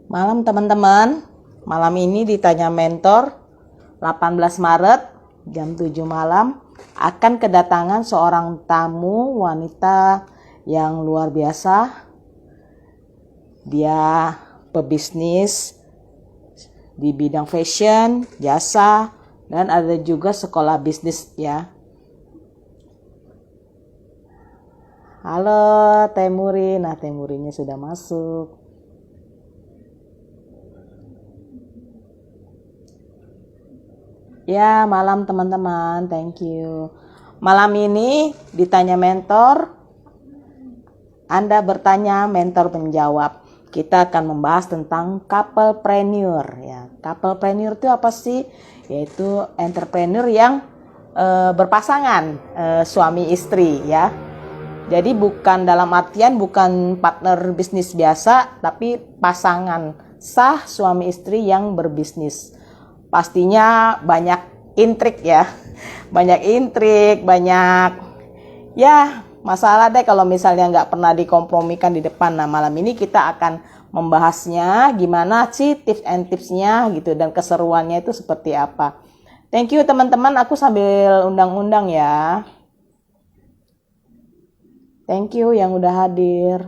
Malam teman-teman, malam ini ditanya mentor 18 Maret jam 7 malam akan kedatangan seorang tamu wanita yang luar biasa. Dia pebisnis di bidang fashion, jasa, dan ada juga sekolah bisnis ya. Halo Temuri, nah Temurinya sudah masuk. Ya, malam teman-teman, thank you. Malam ini ditanya mentor, Anda bertanya, mentor menjawab. Kita akan membahas tentang couplepreneur ya. Couplepreneur itu apa sih? Yaitu entrepreneur yang berpasangan, suami istri ya. Jadi bukan dalam artian bukan partner bisnis biasa, tapi pasangan sah suami istri yang berbisnis. Pastinya banyak intrik ya, banyak intrik, banyak ya masalah deh kalau misalnya nggak pernah dikompromikan di depan. Nah malam ini kita akan membahasnya gimana sih tips and tipsnya gitu dan keseruannya itu seperti apa. Thank you teman-teman, aku sambil undang-undang ya. Thank you yang udah hadir.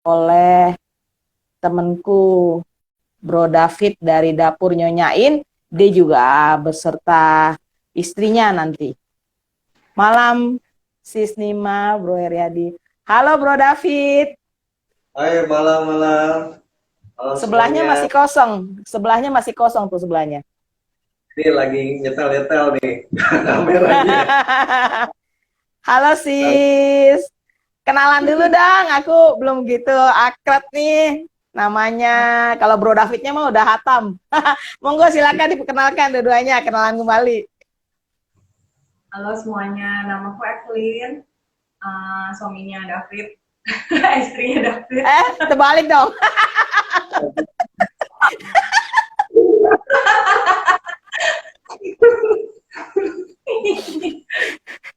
Oleh temanku Bro David dari Dapur Nyonyain, dia juga beserta istrinya nanti. Malam Sis Nima, Bro Heriadi. Halo Bro David. Hai, malam-malam. Malam Sebelahnya semuanya. masih kosong. Sebelahnya masih kosong tuh sebelahnya. Ini lagi nyetel-nyetel nih kameranya. Halo Sis. Kenalan dulu dong, aku belum gitu akrab nih namanya. Kalau Bro Davidnya mah udah hatam. Monggo silakan diperkenalkan dua-duanya, kenalan kembali. Halo semuanya, nama aku Evelyn, suaminya David, istrinya David. Terbalik dong.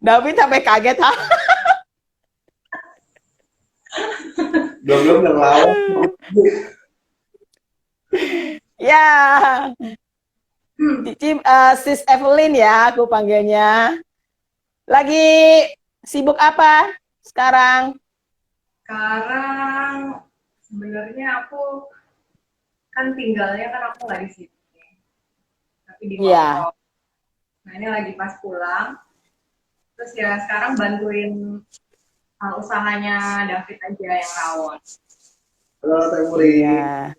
David sampai kaget ha. Belum ngelawak. Ya, Sis Evelyn ya, aku panggilnya. Lagi sibuk apa sekarang? Sekarang sebenarnya aku kan tinggalnya kan aku nggak di sini, tapi di Iya. Hongkong. Nah ini lagi pas pulang, terus ya sekarang bantuin usahanya David aja yang rawon. Halo, Temuri. Iya.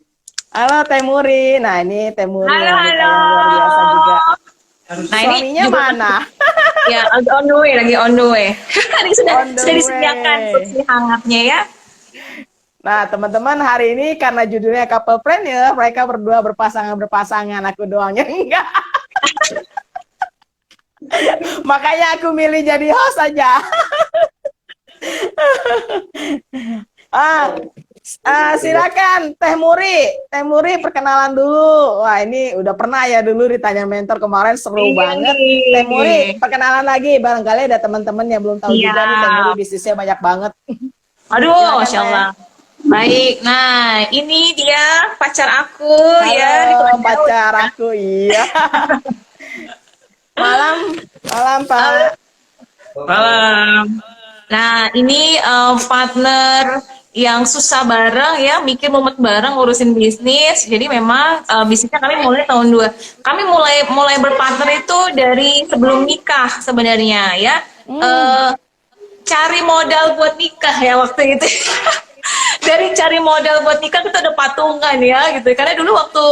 Halo Temuri. Nah, ini Temuri Halo, wanita halo. yang luar biasa juga. Nah ini Suaminya juga mana? ya lagi on the way, lagi on the way. Ini sudah On the sudah disediakan way. kursi hangatnya ya. Nah, teman-teman, hari ini karena judulnya couplepreneur, mereka berdua berpasangan-berpasangan, aku doangnya enggak. Makanya aku milih jadi host aja. Silakan Teh Muri. Teh Muri perkenalan dulu. Wah, ini udah pernah ya dulu ditanya mentor kemarin, seru Iya banget. nih. Teh Muri perkenalan lagi, barangkali ada teman-teman yang belum tahu juga nih Teh Muri Siap. bisnisnya banyak banget. Aduh, Silakan Masya Teh. Allah. Baik, nah ini dia pacar aku ya. Ini Halo teman jauh. pacar aku, iya. Malam, malam Pak. Malam. Nah, ini partner yang susah bareng ya, mikir mumet bareng ngurusin bisnis. Jadi memang bisnisnya kami mulai tahun 2. Kami mulai berpartner itu dari sebelum nikah sebenarnya ya. Eh, Cari modal buat nikah ya waktu itu. Dari cari modal buat nikah kita udah patungan ya gitu. Karena dulu waktu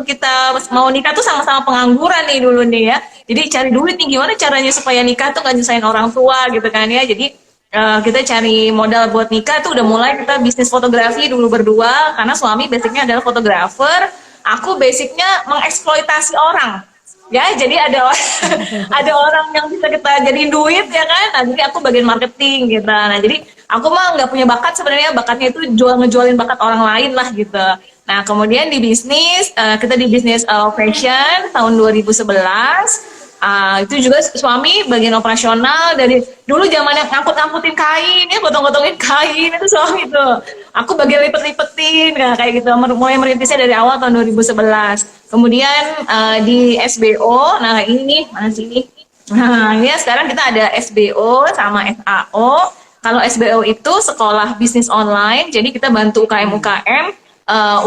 kita mau nikah tuh sama-sama pengangguran nih dulu nih ya. Jadi cari duit nih gimana caranya supaya nikah tuh gak nyusahin orang tua gitu kan ya. Jadi kita cari modal buat nikah tuh udah mulai kita bisnis fotografi dulu berdua karena suami basicnya adalah fotografer, aku basicnya mengeksploitasi orang. Ya, jadi ada ada orang yang bisa kita jadiin duit ya kan. Nah, jadi aku bagian marketing gitu. Nah, jadi aku mah nggak punya bakat sebenarnya, bakatnya itu ngejualin bakat orang lain lah gitu. Nah, kemudian di bisnis, kita di bisnis fashion tahun 2011. Itu juga suami bagian operasional dari dulu zamannya ngangkut-ngangkutin kain, ya gotong-gotongin kain itu suami tuh. Aku bagian lipet-lipetin, nah, kayak gitu. Mulai merintisnya dari awal tahun 2011. Kemudian di SBO, nah ini mana sih ini? Nah, ini sekarang kita ada SBO sama SAO. Kalau SBO itu sekolah bisnis online, jadi kita bantu UKM-UKM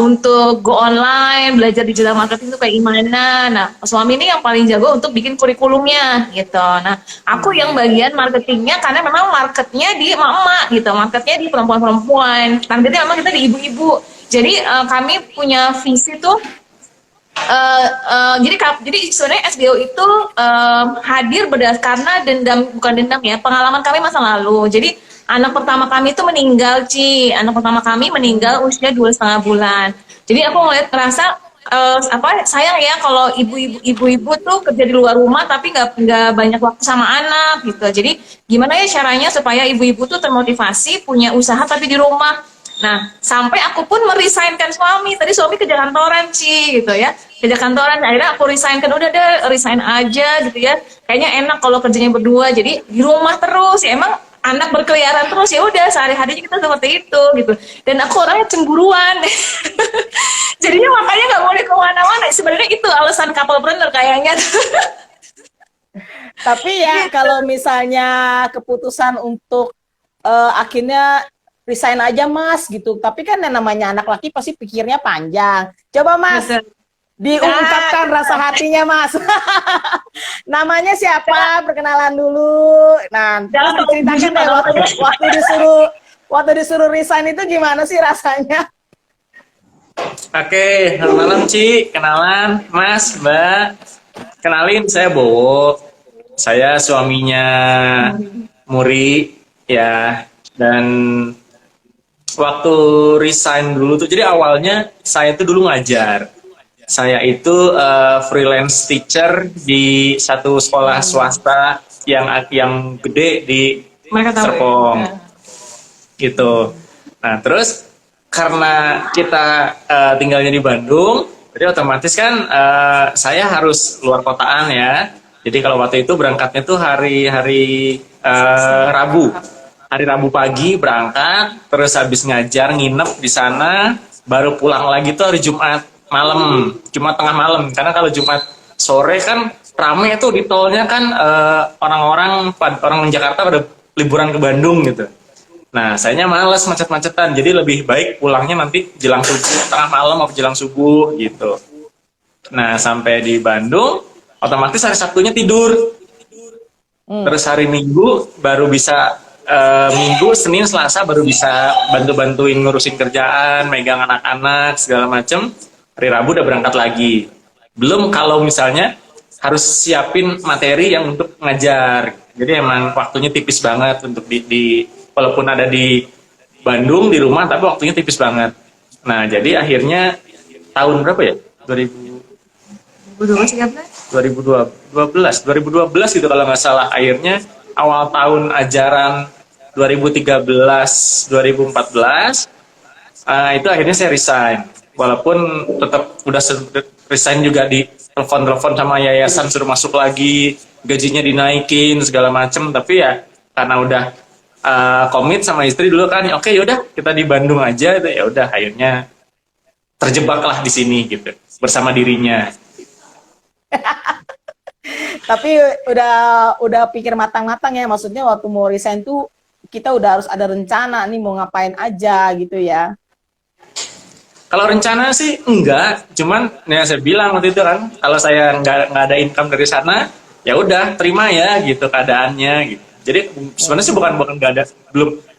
untuk go online, belajar digital marketing itu kayak gimana. Nah, suami ini yang paling jago untuk bikin kurikulumnya gitu. Nah, aku yang bagian marketingnya karena memang marketnya di emak-emak gitu, marketnya di perempuan-perempuan. Targetnya memang kita di ibu-ibu. Jadi kami punya visi tuh jadi sebenarnya SBO itu hadir karena bukan dendam ya, pengalaman kami masa lalu. Jadi anak pertama kami itu meninggal, anak pertama kami meninggal usia 2,5 bulan. Jadi aku ngerasa sayang ya kalau ibu-ibu tuh kerja di luar rumah tapi nggak banyak waktu sama anak gitu. Jadi gimana ya caranya supaya ibu-ibu tuh termotivasi punya usaha tapi di rumah. Nah, sampai aku pun meresignkan suami. Tadi suami kerja kantoran, gitu ya. Kerja kantoran, akhirnya aku resignkan. Udah deh, resign aja gitu ya. Kayaknya enak kalau kerjanya berdua. Jadi di rumah terus. Ya emang anak berkeliaran terus, ya udah sehari-harinya kita seperti itu gitu. Dan aku orangnya cemburuan. Jadinya makanya nggak boleh kemana-mana. Sebenarnya itu alasan couplepreneur kayaknya. Tapi ya kalau misalnya keputusan untuk akhirnya resign aja Mas gitu. Tapi kan yang namanya anak laki pasti pikirnya panjang. Coba Mas, diungkapkan rasa hatinya Mas. Namanya siapa? Perkenalan dulu. Nah, terus diceritakan deh waktu disuruh resign itu gimana sih rasanya? Oke, selamat malam Ci, kenalan Mas, Mbak. Kenalin saya Bowo. Saya suaminya Muri ya. Dan waktu resign dulu tuh, jadi awalnya saya tuh dulu ngajar. Saya itu freelance teacher di satu sekolah swasta yang gede di Serpong, gitu. Nah terus karena kita tinggalnya di Bandung, jadi otomatis kan saya harus luar kotaan ya. Jadi kalau waktu itu berangkatnya tuh hari Rabu. Hari Rabu pagi berangkat, terus habis ngajar nginep di sana, baru pulang lagi tuh hari Jumat malam, Jumat tengah malam. Karena kalau Jumat sore kan rame tuh di tolnya kan, orang Jakarta pada liburan ke Bandung gitu. Nah, sayanya males macet-macetan, jadi lebih baik pulangnya nanti jelang subuh, tengah malam atau jelang subuh gitu. Nah, sampai di Bandung, otomatis hari Sabtunya tidur. Terus hari Minggu baru bisa Minggu, Senin, Selasa baru bisa bantu-bantuin ngurusin kerjaan, megang anak-anak, segala macem. Hari Rabu udah berangkat lagi. Belum kalau misalnya harus siapin materi yang untuk ngajar. Jadi emang waktunya tipis banget untuk walaupun ada di Bandung, di rumah, tapi waktunya tipis banget. Nah, jadi akhirnya tahun berapa ya? 2012 gitu kalau nggak salah. Akhirnya awal tahun ajaran 2013-2014 itu akhirnya saya resign, walaupun tetap udah resign juga di telepon sama yayasan suruh masuk lagi, gajinya dinaikin segala macem, tapi ya karena udah komit sama istri dulu kan, oke yaudah kita di Bandung aja, ya udah akhirnya terjebaklah di sini gitu bersama dirinya. Tapi udah pikir matang-matang ya, maksudnya waktu mau resign tuh kita udah harus ada rencana nih mau ngapain aja gitu ya. Kalau rencana sih enggak, cuman ya saya bilang waktu itu kan, kalau saya nggak ada income dari sana, ya udah terima ya gitu keadaannya gitu. Jadi sebenarnya sih bukan nggak ada,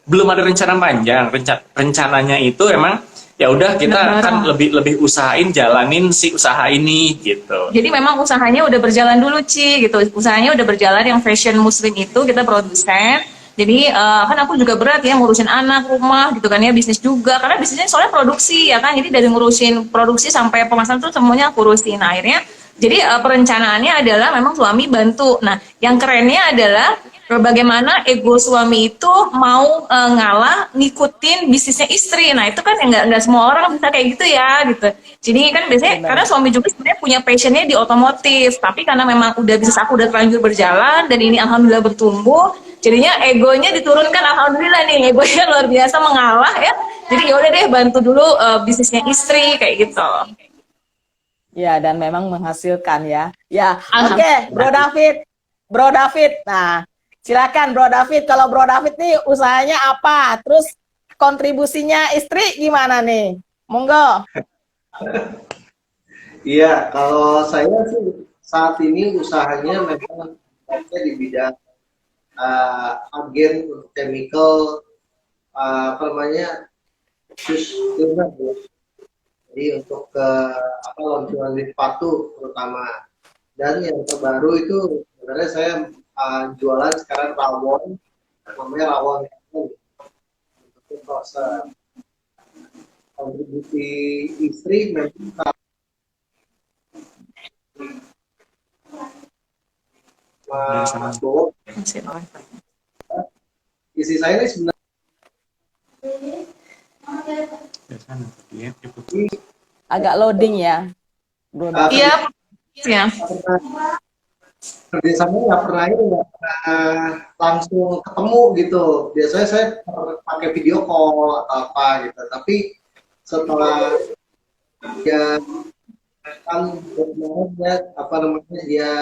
belum ada rencana panjang. Rencananya itu emang ya udah kita kan lebih usahain jalanin si usaha ini gitu. Jadi memang usahanya udah berjalan dulu gitu. Usahanya udah berjalan, yang fashion muslim itu kita produsen. Jadi kan aku juga berat ya ngurusin anak, rumah gitu kan ya, bisnis juga. Karena bisnisnya soalnya produksi ya kan. Jadi dari ngurusin produksi sampai pemasaran tuh semuanya aku urusin. Nah, akhirnya jadi perencanaannya adalah memang suami bantu. Nah, yang kerennya adalah bagaimana ego suami itu mau ngalah ngikutin bisnisnya istri. Nah itu kan nggak semua orang bisa kayak gitu ya gitu. Jadi kan biasanya Benar. karena suami juga sebenarnya punya passionnya di otomotif, tapi karena memang udah bisnis aku udah terlanjur berjalan dan ini alhamdulillah bertumbuh, jadinya egonya diturunkan, alhamdulillah nih egonya luar biasa mengalah ya. Jadi yaudah deh bantu dulu bisnisnya istri kayak gitu. Ya, dan memang menghasilkan ya. Ya, oke, Alhamdulillah. Bro David. Bro David. Nah, silakan Bro David. Kalau Bro David nih usahanya apa? Terus kontribusinya istri gimana nih? Monggo. Iya, kalau saya sih saat ini usahanya memang di bidang agen untuk chemical, apa namanya, sustainable ya. Jadi untuk laundry sepatu terutama. Dan yang terbaru itu sebenarnya saya jualan sekarang rawon, namanya rawon untuk proses kontribusi istri memang Mas Bowo, istri saya ini sebenarnya Agak loading ya, Bro David. Iya, ya. kerjasama nggak pernah langsung ketemu gitu. Biasanya saya pakai video call atau apa gitu. Tapi setelah dia kan dia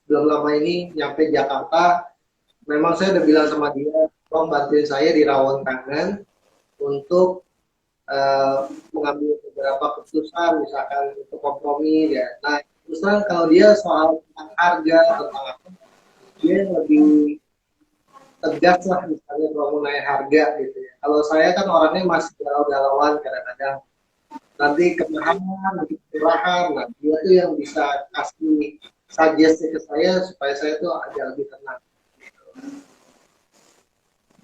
belum lama ini nyampe Jakarta, memang saya udah bilang sama dia, tolong bantuin saya di rawon tangan untuk mengambil beberapa keputusan, misalkan untuk kompromi ya. Nah, terus terang kalau dia soal tentang harga, tentang apa, dia lebih tegas lah, misalnya kalau mau naik harga gitu ya. Kalau saya kan orangnya masih galau-galauan kadang-kadang, nanti kemahalan, nanti kecurahan, nah dia tuh yang bisa kasih suggestion ke saya supaya saya tuh agak lebih tenang.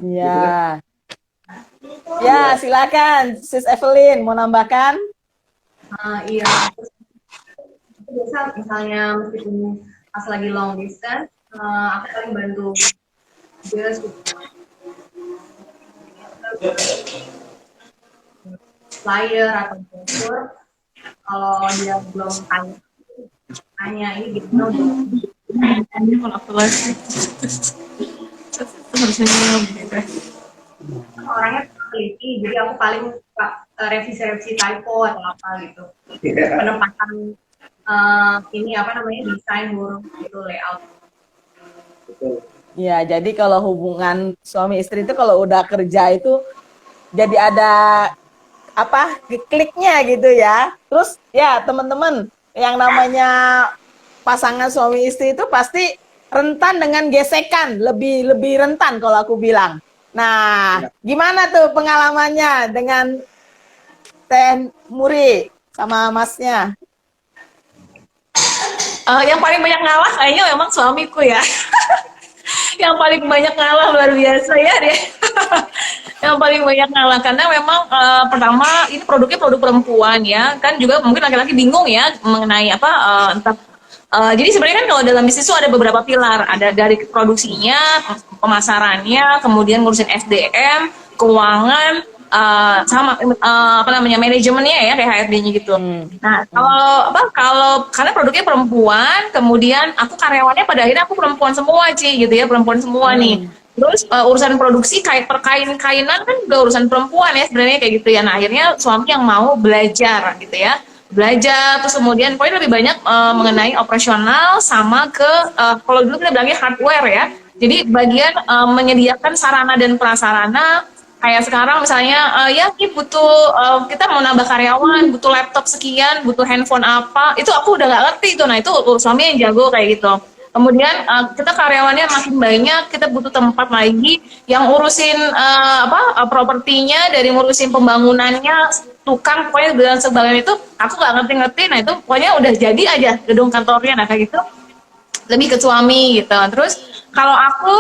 Ya. Ya, silakan Sis Evelyn mau nambahkan? Iya, terus biasa misalnya meskipun pas lagi long distance, aku paling bantu dia flyer atau brochure. Kalau dia belum tanya ini gimana Ini kalau aku lagi harusnya gitu. orangnya teliti, jadi aku paling suka revisi-revisi typo atau apa gitu. Penempatan ini apa namanya desain huruf itu layout. Betul. Ya, jadi kalau hubungan suami istri itu kalau udah kerja itu jadi ada apa kliknya gitu ya. Terus ya teman-teman yang namanya pasangan suami istri itu pasti rentan dengan gesekan, lebih rentan kalau aku bilang. Nah, gimana tuh pengalamannya dengan Teh Muri sama masnya? Yang paling banyak ngalah kayaknya memang suamiku ya. Yang paling banyak ngalah luar biasa ya dia. Yang paling banyak ngalah karena memang pertama ini produknya produk perempuan ya, kan juga mungkin laki-laki bingung ya mengenai apa entah. Jadi sebenarnya kan kalau dalam bisnis itu ada beberapa pilar, ada dari produksinya, pemasarannya, kemudian ngurusin SDM, keuangan, sama apa namanya manajemennya ya kayak HRD-nya gitu. Nah kalau karena produknya perempuan, kemudian aku karyawannya pada akhirnya aku perempuan semua gitu ya, perempuan semua nih. Terus urusan produksi kayak perkainan kan juga urusan perempuan ya sebenarnya kayak gitu ya. Nah akhirnya suami yang mau belajar gitu ya, belajar terus kemudian pokoknya lebih banyak mengenai operasional sama ke kalau dulu kita bilangnya hardware ya. Jadi bagian menyediakan sarana dan prasarana. Kayak sekarang misalnya, ya ini butuh, kita mau nambah karyawan, butuh laptop sekian, butuh handphone apa, itu aku udah nggak ngerti itu. Nah itu suami yang jago kayak gitu. Kemudian kita karyawannya makin banyak, kita butuh tempat lagi yang urusin propertinya, dari ngurusin pembangunannya, tukang, pokoknya dan sebagainya itu aku nggak ngerti-ngerti. Nah itu pokoknya udah jadi aja gedung kantornya, nah kayak gitu. Lebih ke suami gitu. Terus kalau aku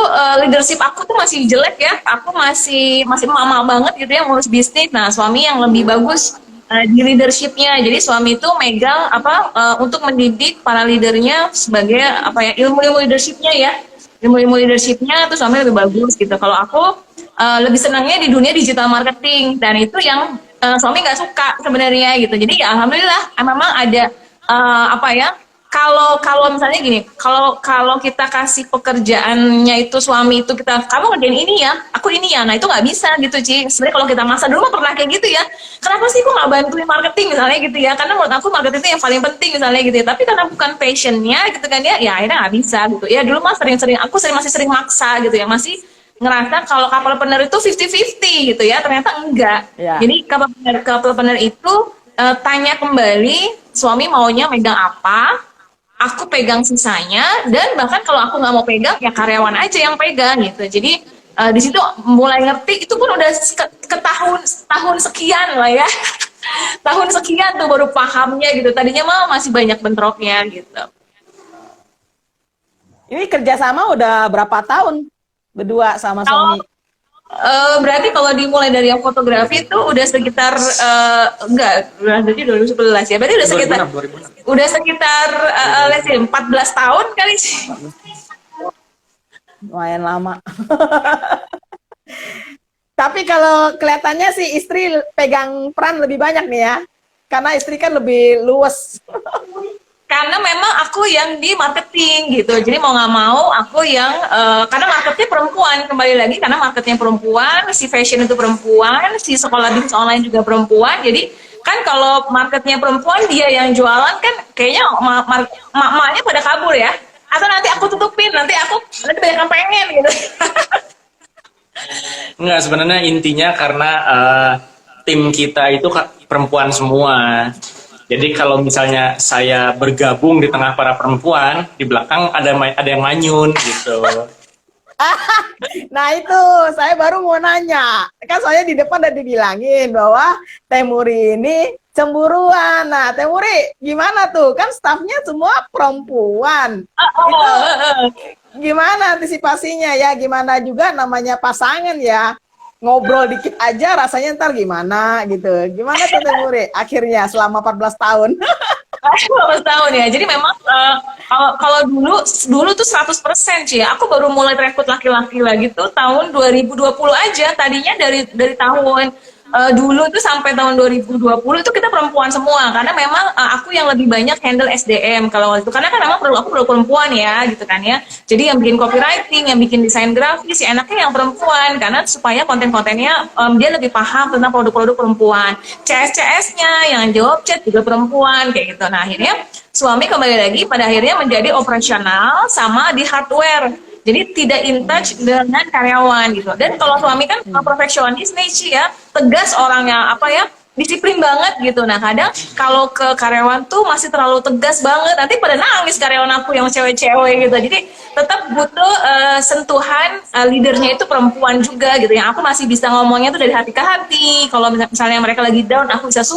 leadership aku tuh masih jelek ya, aku masih mama banget gitu ya ngurus bisnis. Nah suami yang lebih bagus di leadershipnya. Jadi suami itu megang untuk mendidik para leadernya sebagai ilmu-ilmu leadershipnya ya. ilmu leadershipnya tuh suami lebih bagus gitu. Kalau aku lebih senangnya di dunia digital marketing, dan itu yang suami nggak suka sebenarnya gitu. Jadi ya alhamdulillah memang ada apa ya, kalau kalau misalnya gini, kalau kita kasih pekerjaannya itu suami itu, kita kamu ngerjain ini ya, aku ini ya, nah itu nggak bisa gitu Ci. Sebenarnya kalau kita masa dulu mah pernah kayak gitu ya, kenapa sih kok nggak bantuin marketing misalnya gitu ya, karena menurut aku marketing itu yang paling penting misalnya gitu ya, tapi karena bukan passionnya gitu kan ya, ya akhirnya nggak bisa gitu ya. Dulu mah sering-sering aku masih sering maksa gitu ya, masih ngerasa kalau couple itu 50-50 gitu ya, ternyata enggak. Ya. Jadi couple itu tanya kembali suami maunya megang apa, aku pegang sisanya, dan bahkan kalau aku nggak mau pegang ya karyawan aja yang pegang gitu. Jadi di situ mulai ngerti, itu pun udah ke tahun sekian lah ya. Tahun sekian tuh baru pahamnya gitu, tadinya mah masih banyak bentroknya gitu. Ini kerjasama udah berapa tahun berdua sama suami? Berarti kalau dimulai dari yang fotografi itu udah sekitar enggak, berarti 2011 ya. Berarti udah sekitar 2006. udah sekitar let's say 14 tahun kali sih. Lumayan lama. Tapi kalau kelihatannya sih istri pegang peran lebih banyak nih ya. Karena istri kan lebih luas. Karena memang aku yang di marketing gitu, jadi mau nggak mau aku yang karena marketnya perempuan, kembali lagi karena marketnya perempuan, si fashion itu perempuan, si sekolah bisnis online juga perempuan. Jadi kan kalau marketnya perempuan, dia yang jualan kan kayaknya mak-maknya pada kabur ya, atau nanti aku tutupin, nanti banyak yang pengen gitu. Enggak, sebenarnya intinya karena tim kita itu perempuan semua. Jadi kalau misalnya saya bergabung di tengah para perempuan, di belakang ada yang manyun gitu. Nah itu, saya baru mau nanya. Kan saya di depan udah dibilangin bahwa Teh Muri ini cemburuan. Nah, Teh Muri gimana tuh? Kan stafnya semua perempuan. Itu gimana antisipasinya ya? Gimana juga namanya pasangan ya? Ngobrol dikit aja rasanya ntar gimana gitu. Gimana tuh Teh Muri? Akhirnya selama 14 tahun. 15 tahun ya. Jadi memang kalau dulu tuh 100% sih ya. Aku baru mulai rekrut laki-laki lagi tuh tahun 2020 aja. Tadinya dari tahun dulu tuh sampai tahun 2020 itu kita perempuan semua, karena memang aku yang lebih banyak handle SDM kalau waktu itu, karena kan memang aku perlu perempuan ya gitu kan ya. Jadi yang bikin copywriting, yang bikin desain grafis, ya enaknya yang perempuan, karena supaya konten-kontennya dia lebih paham tentang produk-produk perempuan. CS-CS-nya yang jawab chat juga perempuan kayak gitu. Nah akhirnya suami kembali lagi pada akhirnya menjadi operasional sama di hardware. Jadi tidak in touch dengan karyawan gitu. Dan kalau suami kan perfeksionis nih Ci ya, tegas orangnya apa ya, disiplin banget gitu. Nah kadang kalau ke karyawan tuh masih terlalu tegas banget, nanti pada nangis karyawan aku yang cewek-cewek gitu. Jadi tetap butuh sentuhan leadernya itu perempuan juga gitu. Yang aku masih bisa ngomongnya tuh dari hati ke hati. Kalau misalnya mereka lagi down, aku bisa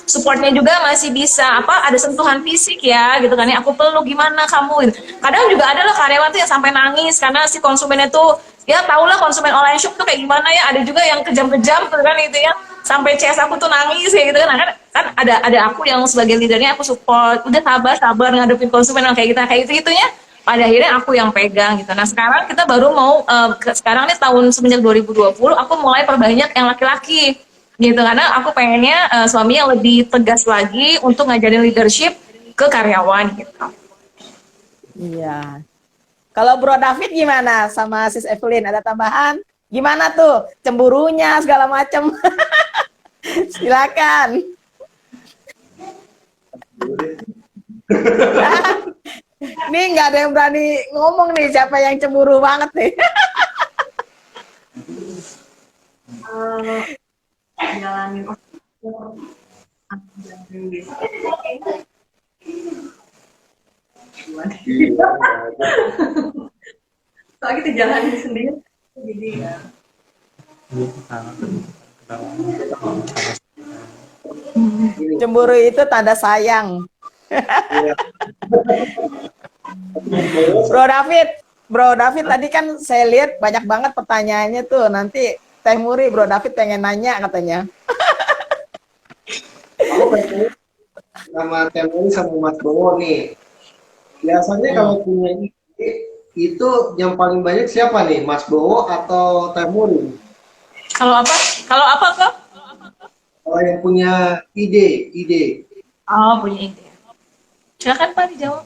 supportnya juga masih bisa ada sentuhan fisik ya gitu kan ya, aku peluk gimana kamu gitu. Kadang juga ada lah karyawan tuh yang sampai nangis karena si konsumennya tuh ya tau lah konsumen online shop tuh kayak gimana ya, ada juga yang kejam-kejam tuh kan itu ya, sampai CS aku tuh nangis kayak gitu kan. Nah, kan ada aku yang sebagai leadernya, aku support, udah sabar ngadepin konsumen yang kayak gitu ya, pada akhirnya aku yang pegang gitu. Nah sekarang kita baru mau sekarang nih tahun semenjak 2020 aku mulai perbanyak yang laki-laki gitu, karena aku pengennya suami yang lebih tegas lagi untuk ngajarin leadership ke karyawan gitu. Iya. Kalau Bro David gimana sama Sis Evelyn? Ada tambahan? Gimana tuh cemburunya segala macam? Silakan. Nih nggak ada yang berani ngomong nih siapa yang cemburu banget nih. Jalanin soalnya kita jalanin sendiri jadi ya. Cemburu itu tanda sayang. Bro David tadi kan saya lihat banyak banget pertanyaannya tuh. Nanti Teh Muri, Bro David pengen nanya katanya. Aku pengen sama Teh Muri sama Mas Bowo nih. Biasanya kalau punya ide itu yang paling banyak siapa nih, Mas Bowo atau Temuri? Kalau apa? Kalau apa kok? Kalau yang punya ide. Oh, punya ide. Silakan Pak dijawab.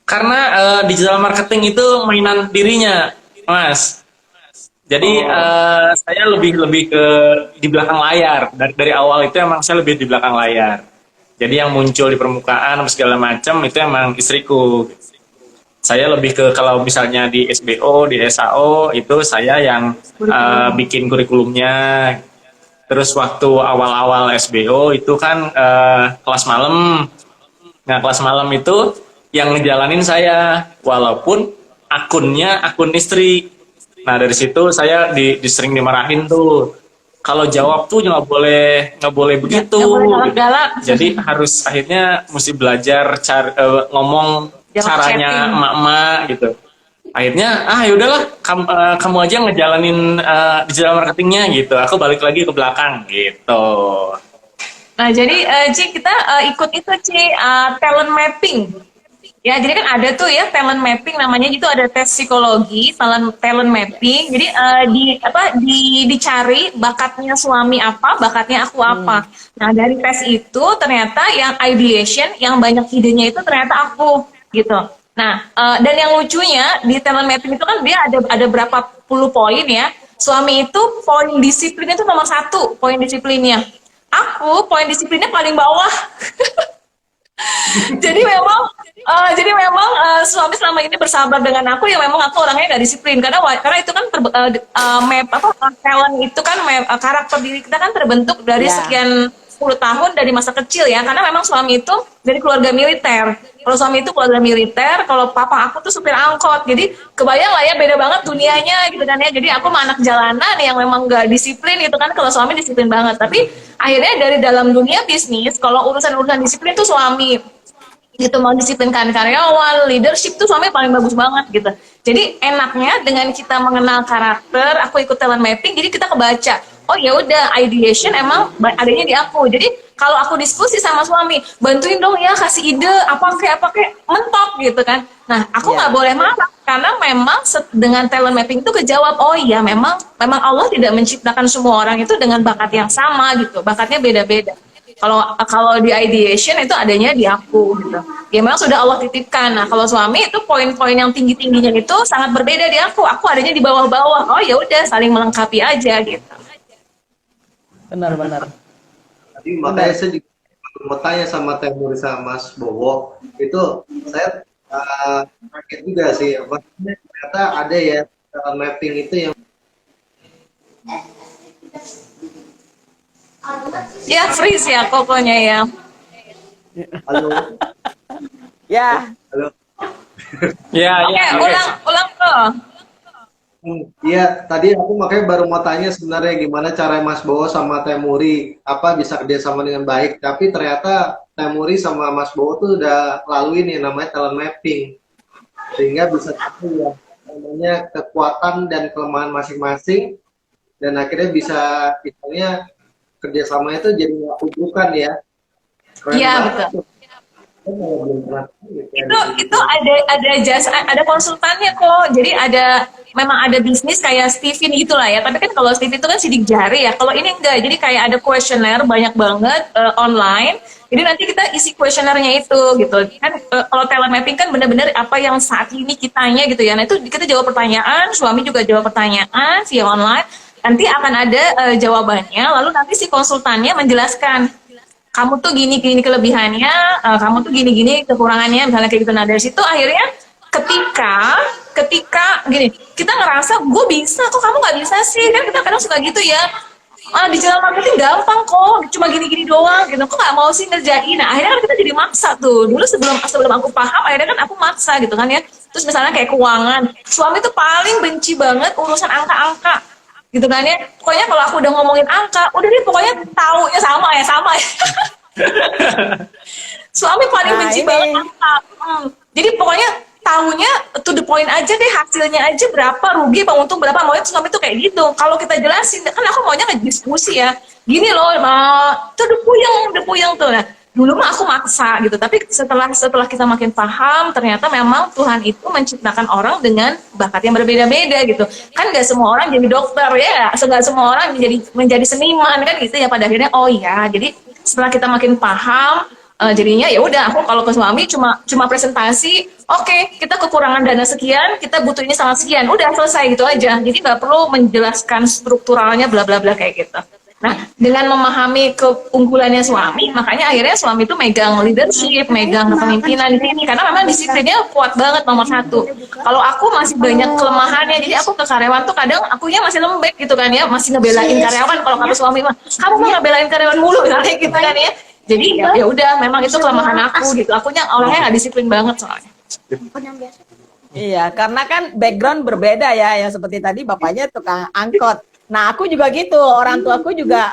Karena digital marketing itu mainan dirinya, Mas. Jadi saya lebih ke di belakang layar. Dari awal itu emang saya lebih di belakang layar. Jadi yang muncul di permukaan segala macam itu emang istriku. Saya lebih ke kalau misalnya di SBO, di SAO itu saya yang bikin kurikulumnya. Terus waktu awal-awal SBO itu kan kelas malam. Nah, kelas malam itu yang ngejalanin saya, walaupun akunnya akun istri. Nah, dari situ saya sering dimarahin tuh. Kalau jawab tuh nggak boleh begitu. Nggak boleh galak-galak. Jadi harus akhirnya mesti belajar ngomong Jawab caranya chatting. emak-emak gitu. Akhirnya yaudahlah kamu aja ngejalanin digital marketingnya gitu. Aku balik lagi ke belakang gitu. Nah, jadi Ci, kita ikut itu Ci, talent mapping. Ya, jadi kan ada tuh ya talent mapping namanya, itu ada tes psikologi, talent mapping. Jadi dicari bakatnya suami apa, bakatnya aku apa. Nah, dari tes itu ternyata yang ideation, yang banyak idenya itu ternyata aku gitu. Nah, dan yang lucunya di talent mapping itu kan dia ada berapa puluh poin ya. Suami itu poin disiplinnya itu nomor 1, poin disiplinnya. Aku poin disiplinnya paling bawah. jadi memang suami selama ini bersabar dengan aku, ya memang aku orangnya nggak disiplin karena itu kan talent itu kan karakter diri kita kan terbentuk dari Ya. sekian 10 tahun dari masa kecil ya, karena memang suami itu dari keluarga militer. Kalau suami itu keluarga militer, kalau papa aku tuh supir angkot. Jadi kebayang lah ya, beda banget dunianya gitu kan ya. Jadi aku mah anak jalanan yang memang nggak disiplin gitu kan, kalau suami disiplin banget. Tapi akhirnya dari dalam dunia bisnis, kalau urusan-urusan disiplin tuh suami gitu, mau disiplinkan karyawan, leadership tuh suami paling bagus banget gitu. Jadi enaknya dengan kita mengenal karakter, aku ikut talent mapping, jadi kita kebaca. Oh ya udah, ideation emang adanya di aku. Jadi kalau aku diskusi sama suami, bantuin dong ya, kasih ide apa kayak mentok gitu kan. Nah, aku nggak boleh marah karena memang dengan talent mapping itu kejawab. Oh iya, memang Allah tidak menciptakan semua orang itu dengan bakat yang sama gitu. Bakatnya beda-beda. Kalau di ideation itu adanya di aku gitu. Ya memang sudah Allah titipkan. Nah, kalau suami itu poin-poin yang tinggi-tingginya itu sangat berbeda di aku. Aku adanya di bawah-bawah. Oh ya udah, saling melengkapi aja gitu. Benar-benar. Jadi makanya saya juga mau tanya sama Temuri sama Mas Bowo, itu saya kaget juga sih, maksudnya ternyata ada ya mapping itu yang Ya freeze ya pokoknya ya. halo Ya. halo Ya, Oke, ya. ulang tuh. Iya, tadi aku makanya baru mau tanya sebenarnya gimana cara Mas Bowo sama Temuri apa bisa kerjasama dengan baik. Tapi ternyata Temuri sama Mas Bowo tuh udah laluin yang namanya talent mapping, sehingga bisa tahu ya namanya kekuatan dan kelemahan masing-masing, dan akhirnya bisa misalnya kerjasamanya itu jadi nggak ujuk-ujuk ya. Keren Iya, banget betul. tuh. Saya malah belum pernah tahu ya, kayak Itu ada jasa, ada konsultannya kok. Jadi memang ada bisnis kayak Steven gitulah ya. Tapi kan kalau Steven itu kan sidik jari ya. Kalau ini enggak. Jadi kayak ada kuesioner banyak banget online. Jadi nanti kita isi kuesionernya itu gitu. Kan kalau talent mapping kan benar-benar apa yang saat ini kitanya gitu ya. Nah, itu kita jawab pertanyaan, suami juga jawab pertanyaan via online. Nanti akan ada jawabannya, lalu nanti si konsultannya menjelaskan kamu tuh gini-gini kelebihannya, kamu tuh gini-gini kekurangannya, misalnya kayak gitu. Nah, dari situ akhirnya ketika gini, kita ngerasa gue bisa kok, kamu nggak bisa sih, kan kita kadang suka gitu ya. Digital marketing gampang kok, cuma gini-gini doang gitu, kok nggak mau sih ngerjain. Nah, akhirnya kan kita jadi maksa tuh. Dulu sebelum aku paham, akhirnya kan aku maksa gitu kan ya. Terus misalnya kayak keuangan, suami tuh paling benci banget urusan angka-angka gitu kan ya. Pokoknya kalau aku udah ngomongin angka, udah deh pokoknya taunya sama ya. Suami paling Nah, benci ini. banget angka. Jadi pokoknya tahunya to the point aja deh, hasilnya aja berapa, rugi apa untung berapa. Maunya suami tuh kayak gitu. Kalau kita jelasin, kan aku maunya ngediskusi ya. Gini loh, tuh udah puyeng tuh. Nah, dulu mah aku maksa gitu, tapi setelah kita makin paham ternyata memang Tuhan itu menciptakan orang dengan bakat yang berbeda-beda gitu. Kan nggak semua orang jadi dokter ya, nggak semua orang menjadi seniman kan gitu ya. Pada akhirnya oh ya, jadi setelah kita makin paham, jadinya ya udah aku kalau ke suami cuma presentasi, oke, kita kekurangan dana sekian, kita butuh ini sangat sekian, udah selesai gitu aja. Jadi nggak perlu menjelaskan strukturalnya bla bla bla kayak gitu. Nah, dengan memahami keunggulannya suami, makanya akhirnya suami itu megang leadership, megang kepemimpinan di sini, karena memang disiplinnya kuat banget nomor satu. Kalau aku masih banyak kelemahannya, jadi aku ke karyawan tuh kadang akunya masih lembek gitu kan ya, masih ngebelain karyawan. Kalau kata suami mah, kamu mah ngebelain karyawan mulu, misalnya gitu kan ya. Jadi ya udah, memang itu kelemahan aku gitu. Akunya orangnya nggak disiplin banget soalnya. Iya, karena kan background berbeda ya, yang seperti tadi bapaknya tukang angkot. Nah, aku juga gitu, orang tuaku juga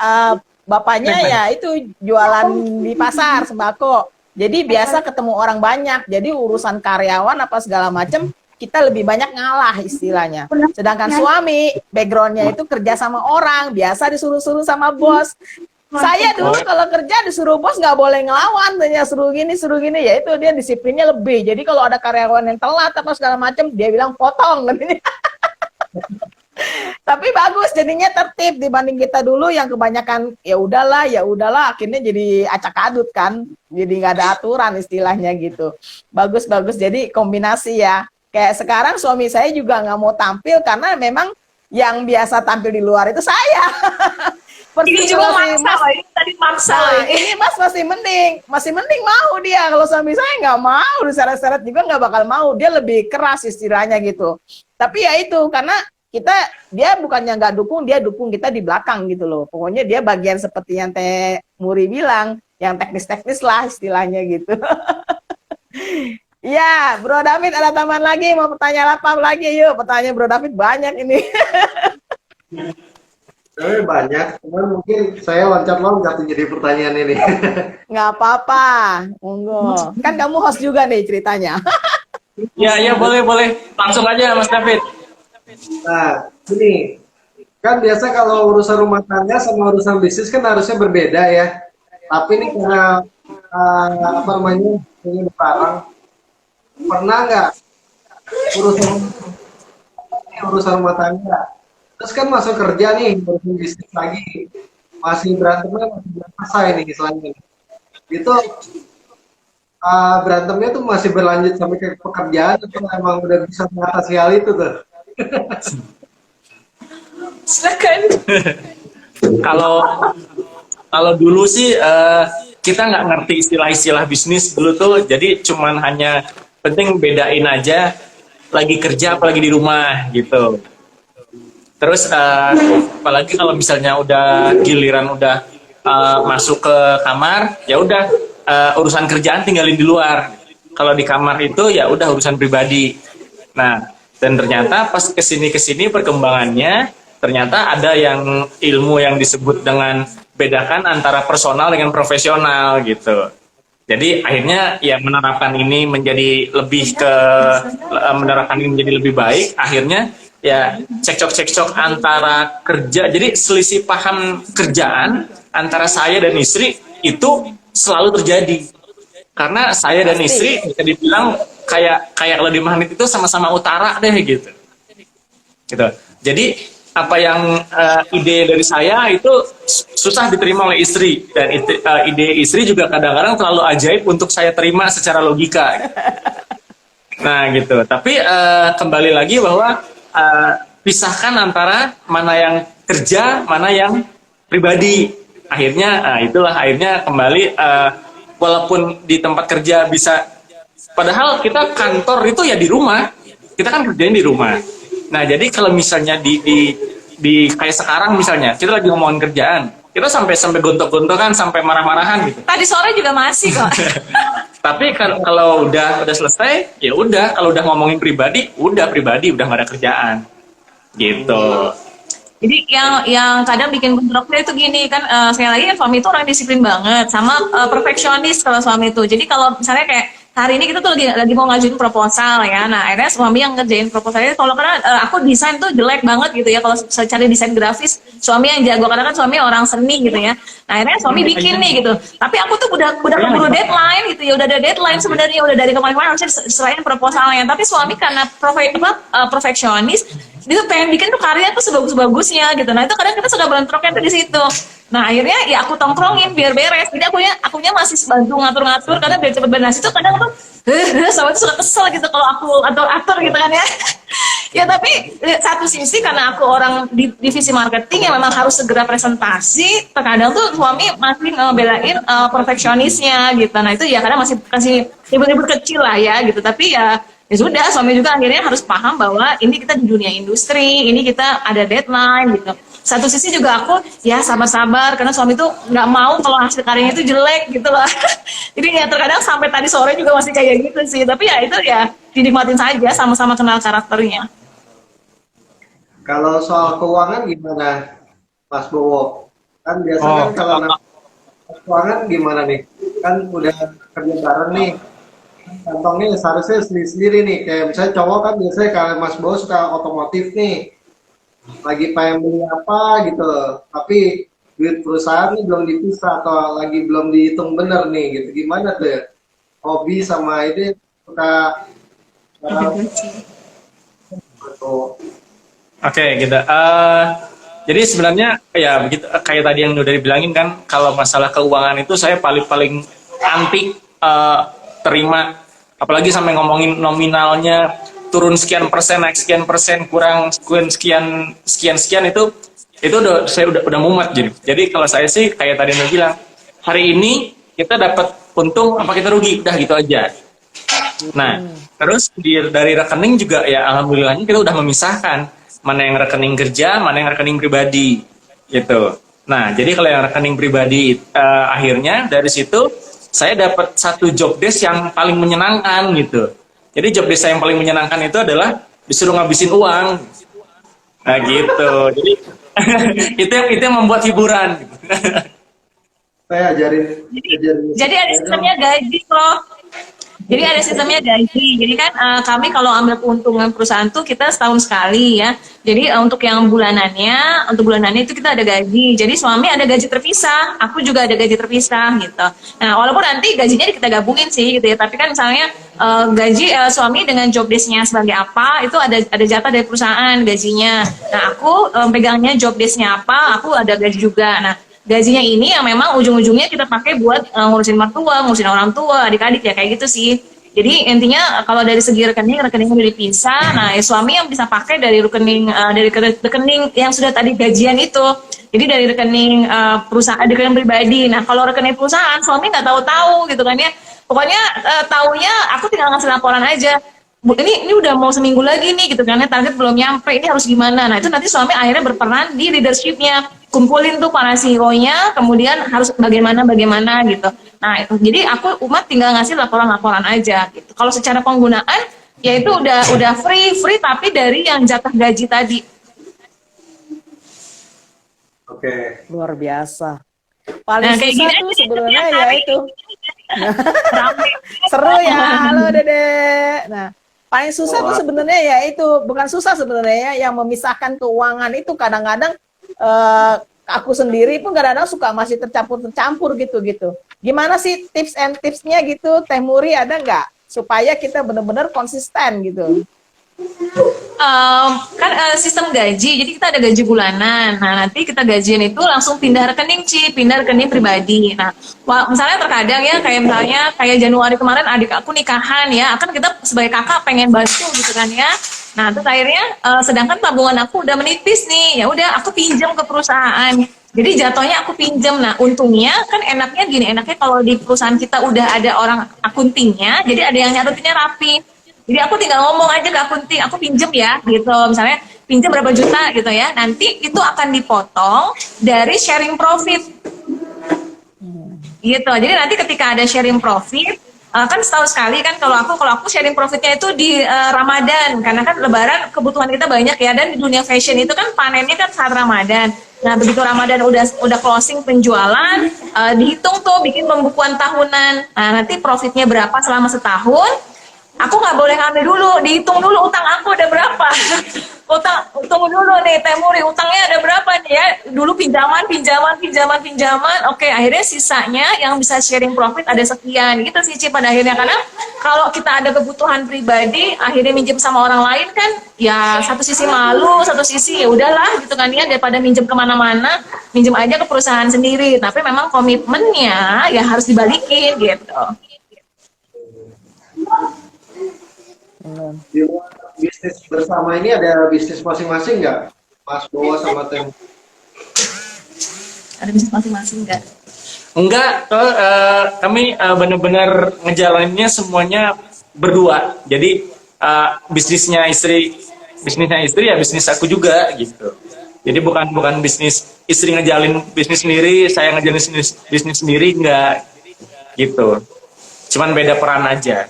bapaknya ya itu jualan di pasar sembako. Jadi biasa ketemu orang banyak, jadi urusan karyawan apa segala macam kita lebih banyak ngalah istilahnya. Sedangkan suami backgroundnya itu kerja sama orang, biasa disuruh-suruh sama bos. Saya dulu kalau kerja disuruh bos nggak boleh ngelawan, tanya suruh gini, ya itu dia disiplinnya lebih. Jadi kalau ada karyawan yang telat apa segala macam, dia bilang potong. Tapi bagus jadinya tertib dibanding kita dulu yang kebanyakan ya udahlah akhirnya jadi acak adut kan, jadi nggak ada aturan istilahnya gitu. Bagus jadi kombinasi ya. Kayak sekarang suami saya juga nggak mau tampil karena memang yang biasa tampil di luar itu saya. Ini juga maksa, ini tadi maksa. Nah, ini Mas masih mending mau dia. Kalau suami saya nggak mau, diseret-seret juga nggak bakal mau. Dia lebih keras istilahnya gitu. Tapi ya itu karena dia bukannya nggak dukung, dia dukung kita di belakang gitu loh. Pokoknya dia bagian seperti yang Teh Muri bilang, yang teknis-teknis lah istilahnya gitu. Ya, Bro David ada tambahan lagi, mau pertanyaan apa lagi? Yuk, pertanyaan Bro David banyak ini. Banyak, cuman mungkin saya loncat-loncat jadi pertanyaan ini. Nggak apa-apa, monggo. Kan kamu host juga nih ceritanya. Ya boleh. Langsung aja Mas David. Nah, ini kan biasa kalau urusan rumah tangga sama urusan bisnis kan harusnya berbeda ya. Tapi ini karena apa namanya ini barang, pernah nggak urusan rumah tangga? Terus kan masuk kerja nih, urusan bisnis lagi, masih berantemnya masih selesai nih misalnya. Itu berantemnya tuh masih berlanjut sampai ke pekerjaan atau emang udah bisa mengatasi hal itu tuh? Silakan. Kalau dulu sih kita nggak ngerti istilah-istilah bisnis dulu tuh, jadi cuman hanya penting bedain aja lagi kerja apalagi di rumah gitu. Terus apalagi kalau misalnya udah giliran udah masuk ke kamar, ya udah urusan kerjaan tinggalin di luar. Kalau di kamar itu ya udah urusan pribadi. Nah, dan ternyata pas kesini perkembangannya, ternyata ada yang ilmu yang disebut dengan bedakan antara personal dengan profesional gitu. Jadi akhirnya ya menerapkan ini menjadi lebih baik. Akhirnya ya cekcok antara kerja. Jadi selisih paham kerjaan antara saya dan istri itu selalu terjadi. Karena saya dan istri bisa dibilang kayak kalau di magnet itu sama-sama utara deh gitu. Jadi apa yang ide dari saya itu susah diterima oleh istri, dan ide istri juga kadang-kadang terlalu ajaib untuk saya terima secara logika. Nah gitu. Tapi kembali lagi bahwa pisahkan antara mana yang kerja, mana yang pribadi. Akhirnya akhirnya kembali walaupun di tempat kerja bisa, padahal kita kantor itu ya di rumah, kita kan kerjain di rumah. Nah jadi kalau misalnya di kayak sekarang misalnya kita lagi ngomongin kerjaan, kita sampai gontok-gontokan, sampai marah-marahan gitu. Tadi sore juga masih kok. Tapi kalau udah selesai, ya udah. Kalau udah ngomongin pribadi, udah nggak ada kerjaan, gitu. Jadi yang kadang bikin bentroknya itu gini kan, sekali lagi kan suami itu orang disiplin banget, sama perfeksionis kalau suami itu. Jadi kalau misalnya kayak hari ini kita tuh lagi mau ngajuin proposal ya. Nah, akhirnya suami yang ngerjain proposalnya. Kalau karena aku desain tuh jelek banget gitu ya. Kalau secara desain grafis, suami yang jago karena kan suami orang seni gitu ya. Nah, akhirnya suami bikin nih gitu. Tapi aku tuh udah keburu deadline gitu ya. Udah ada deadline sebenarnya, udah dari kemarin-kemarin harusnya selain proposalnya. Tapi suami karena perfeksionis, dia tuh pengen bikin tuh karya tuh sebagus-bagusnya gitu. Nah, itu kadang kita suka bentroknya tuh di situ. Nah, akhirnya ya aku tongkrongin biar beres. Jadi akunya masih bantu ngatur-ngatur karena biar cepet beres. Itu kadang tuh sama tuh suka kesel gitu kalau aku atur-atur gitu kan ya. Ya tapi satu sisi karena aku orang di divisi marketing yang memang harus segera presentasi, terkadang tuh suami masih belain perfeksionisnya gitu. Nah, itu ya kadang masih kasih ribut-ribut kecil lah ya gitu. Tapi ya sudah, suami juga akhirnya harus paham bahwa ini kita di dunia industri, ini kita ada deadline gitu. Satu sisi juga aku ya sabar-sabar karena suami tuh nggak mau kalau hasil karyanya itu jelek gitu loh. Jadi ya terkadang sampai tadi sore juga masih kayak gitu sih. Tapi ya itu ya dinikmatin saja, sama-sama kenal karakternya. Kalau soal keuangan gimana, Mas Bowo? Kan biasanya kan kalau keuangan gimana nih? Kan udah kerja bareng nih. Kantongnya seharusnya sendiri-sendiri nih. Kayak misalnya cowok kan biasanya kalau Mas Bowo suka otomotif nih. Lagi pengen beli apa gitu. Tapi duit perusahaan ini belum dipisah atau lagi belum dihitung bener nih gitu. Gimana tuh ya? Hobi sama ini suka Oke, gitu. Jadi sebenarnya ya begitu kayak tadi yang udah dibilangin kan, kalau masalah keuangan itu saya paling anti terima, apalagi sampai ngomongin nominalnya turun sekian persen, naik sekian persen, kurang sekian itu saya udah mumet jadi. Jadi kalau saya sih kayak tadi yang bilang, hari ini kita dapat untung apa kita rugi, udah gitu aja. Nah, terus dari rekening juga ya alhamdulillahnya kita udah memisahkan mana yang rekening kerja, mana yang rekening pribadi gitu. Nah, jadi kalau yang rekening pribadi akhirnya dari situ saya dapat satu job desk yang paling menyenangkan gitu. Jadi job desk saya yang paling menyenangkan itu adalah disuruh ngabisin uang. Nah, gitu. Jadi itu yang membuat hiburan. saya ajarin. Jadi ada sistemnya gaji loh. Jadi ada sistemnya gaji. Jadi kan kami kalau ambil keuntungan perusahaan tuh kita setahun sekali ya. Jadi untuk yang untuk bulanannya itu kita ada gaji. Jadi suami ada gaji terpisah, aku juga ada gaji terpisah gitu. Nah, walaupun nanti gajinya kita gabungin sih gitu ya. Tapi kan misalnya gaji suami dengan job desk-nya sebagai apa itu ada jatah dari perusahaan gajinya. Nah, aku pegangnya job desk-nya apa, aku ada gaji juga. Nah, gajinya ini yang memang ujung-ujungnya kita pakai buat ngurusin mertua, ngurusin orang tua, adik-adik ya kayak gitu sih. Jadi intinya kalau dari segi rekeningnya udah dipisah. Nah, suami yang bisa pakai dari rekening yang sudah tadi gajian itu. Jadi dari rekening perusahaan, rekening pribadi. Nah, kalau rekening perusahaan suami nggak tahu-tahu gitu kan ya. Pokoknya taunya aku tinggal ngasih laporan aja. Ini udah mau seminggu lagi nih gitu kan ya, target belum nyampe, ini harus gimana. Nah, itu nanti suami akhirnya berperan di leadership-nya, kumpulin tuh para CEO-nya, kemudian harus bagaimana gitu. Nah, itu jadi aku umat tinggal ngasih laporan-laporan aja gitu. Kalau secara penggunaan ya itu udah free tapi dari yang jatah gaji tadi. Oke. Luar biasa. Paling Nah, kayak susah gini tuh aja sebenarnya setiap ya hari. itu. Rame. Seru ya, halo Dede. Nah, paling susah tuh sebenarnya ya itu, bukan susah sebenarnya ya, yang memisahkan keuangan itu kadang-kadang aku sendiri pun kadang-kadang suka masih tercampur gitu. Gimana sih tips and tipsnya gitu, Teh Muri ada nggak? Supaya kita benar-benar konsisten gitu. Kan sistem gaji, jadi kita ada gaji bulanan. Nah, nanti kita gajian itu langsung pindah rekening pindah rekening pribadi. Nah, misalnya terkadang ya kayak Januari kemarin adik aku nikahan ya, akan kita sebagai kakak pengen bantu gitu kan ya. Nah, terus akhirnya sedangkan tabungan aku udah menipis nih, ya udah aku pinjam ke perusahaan. Jadi jatuhnya aku pinjam. Nah, untungnya kan enaknya kalau di perusahaan kita udah ada orang akuntingnya, jadi ada yang nyatetinnya rapi. Jadi aku tinggal ngomong aja ke akunting, aku pinjem ya gitu, misalnya pinjem berapa juta gitu ya, nanti itu akan dipotong dari sharing profit gitu. Jadi nanti ketika ada sharing profit, kan setahun sekali kan kalau aku sharing profitnya itu di Ramadan, karena kan Lebaran kebutuhan kita banyak ya, dan di dunia fashion itu kan panennya kan saat Ramadan. Nah, begitu Ramadan udah closing penjualan, dihitung tuh bikin pembukuan tahunan. Nah, nanti profitnya berapa selama setahun. Aku nggak boleh ngambil dulu, dihitung dulu utang aku ada berapa. Tunggu dulu nih, Temuri, utangnya ada berapa nih ya? Dulu pinjaman. Oke, akhirnya sisanya yang bisa sharing profit ada sekian. Gitu sih, Ci, pada akhirnya. Karena kalau kita ada kebutuhan pribadi, akhirnya minjem sama orang lain kan, ya satu sisi malu, satu sisi ya udahlah gitu kan ya, daripada minjem kemana-mana, minjem aja ke perusahaan sendiri. Tapi memang komitmennya ya harus dibalikin gitu. Di luar bisnis bersama ini ada bisnis masing-masing nggak, Mas Bowo sama Tem? Ada bisnis masing-masing nggak? Enggak, kami benar-benar ngejalaninnya semuanya berdua. Jadi bisnisnya istri ya bisnis aku juga gitu. Jadi bukan bisnis istri ngejalin bisnis sendiri, saya ngejalin bisnis sendiri, enggak gitu. Cuman beda peran aja.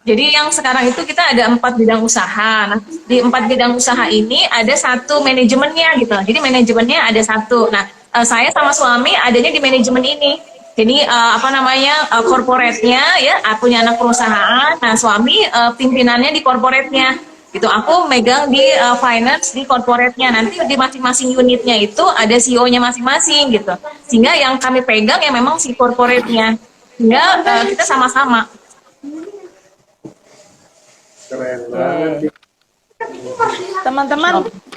Jadi yang sekarang itu kita ada 4 bidang usaha. Nah, di 4 bidang usaha ini ada satu manajemennya gitu. Jadi manajemennya ada satu. Nah, saya sama suami adanya di manajemen ini. Jadi corporate-nya ya, punya anak perusahaan. Nah, suami pimpinannya di corporate-nya. Gitu. Aku megang di finance di corporate-nya. Nanti di masing-masing unitnya itu ada CEO-nya masing-masing gitu. Sehingga yang kami pegang ya memang si corporate-nya. Sehingga kita sama-sama. Keren banget.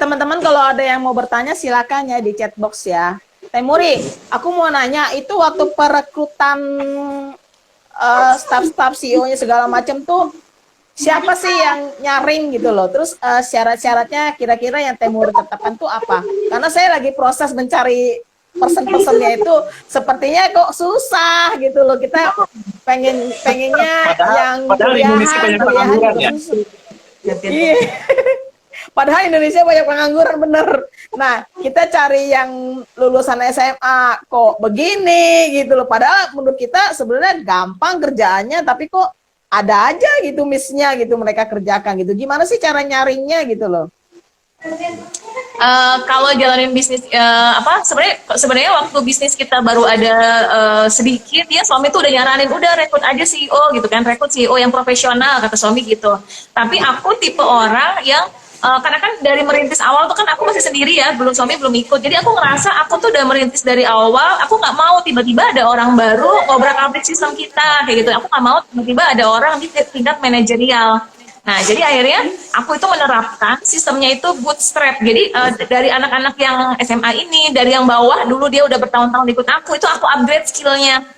Teman-teman kalau ada yang mau bertanya silakan ya di chat box ya. Temuri, aku mau nanya itu waktu perekrutan staff CEO-nya segala macam tuh siapa sih yang nyaring gitu loh? Terus syarat-syaratnya kira-kira yang Temuri tetapkan tuh apa? Karena saya lagi proses mencari person-personnya itu sepertinya kok susah gitu loh. Kita pengennya yang padahal Indonesia banyak pengangguran ya. Iya. Padahal Indonesia banyak pengangguran bener. Nah, kita cari yang lulusan SMA kok begini gitu loh. Padahal menurut kita sebenarnya gampang kerjaannya, tapi kok ada aja gitu miss-nya gitu mereka kerjakan gitu. Gimana sih cara nyaringnya gitu loh? Kalau jalanin bisnis sebenarnya waktu bisnis kita baru ada sedikit ya, suami tuh udah nyaranin udah rekrut aja CEO gitu kan, rekrut CEO yang profesional kata suami gitu. Tapi aku tipe orang yang karena kan dari merintis awal tuh kan aku masih sendiri ya, suami belum ikut. Jadi aku ngerasa aku tuh udah merintis dari awal, aku nggak mau tiba-tiba ada orang baru ngobrak-abrik sistem kita kayak gitu. Aku nggak mau tiba-tiba ada orang di tingkat manajerial. Nah, jadi akhirnya aku itu menerapkan sistemnya itu bootstrap. Jadi dari anak-anak yang SMA ini, dari yang bawah dulu dia udah bertahun-tahun ikut aku, itu aku upgrade skillnya.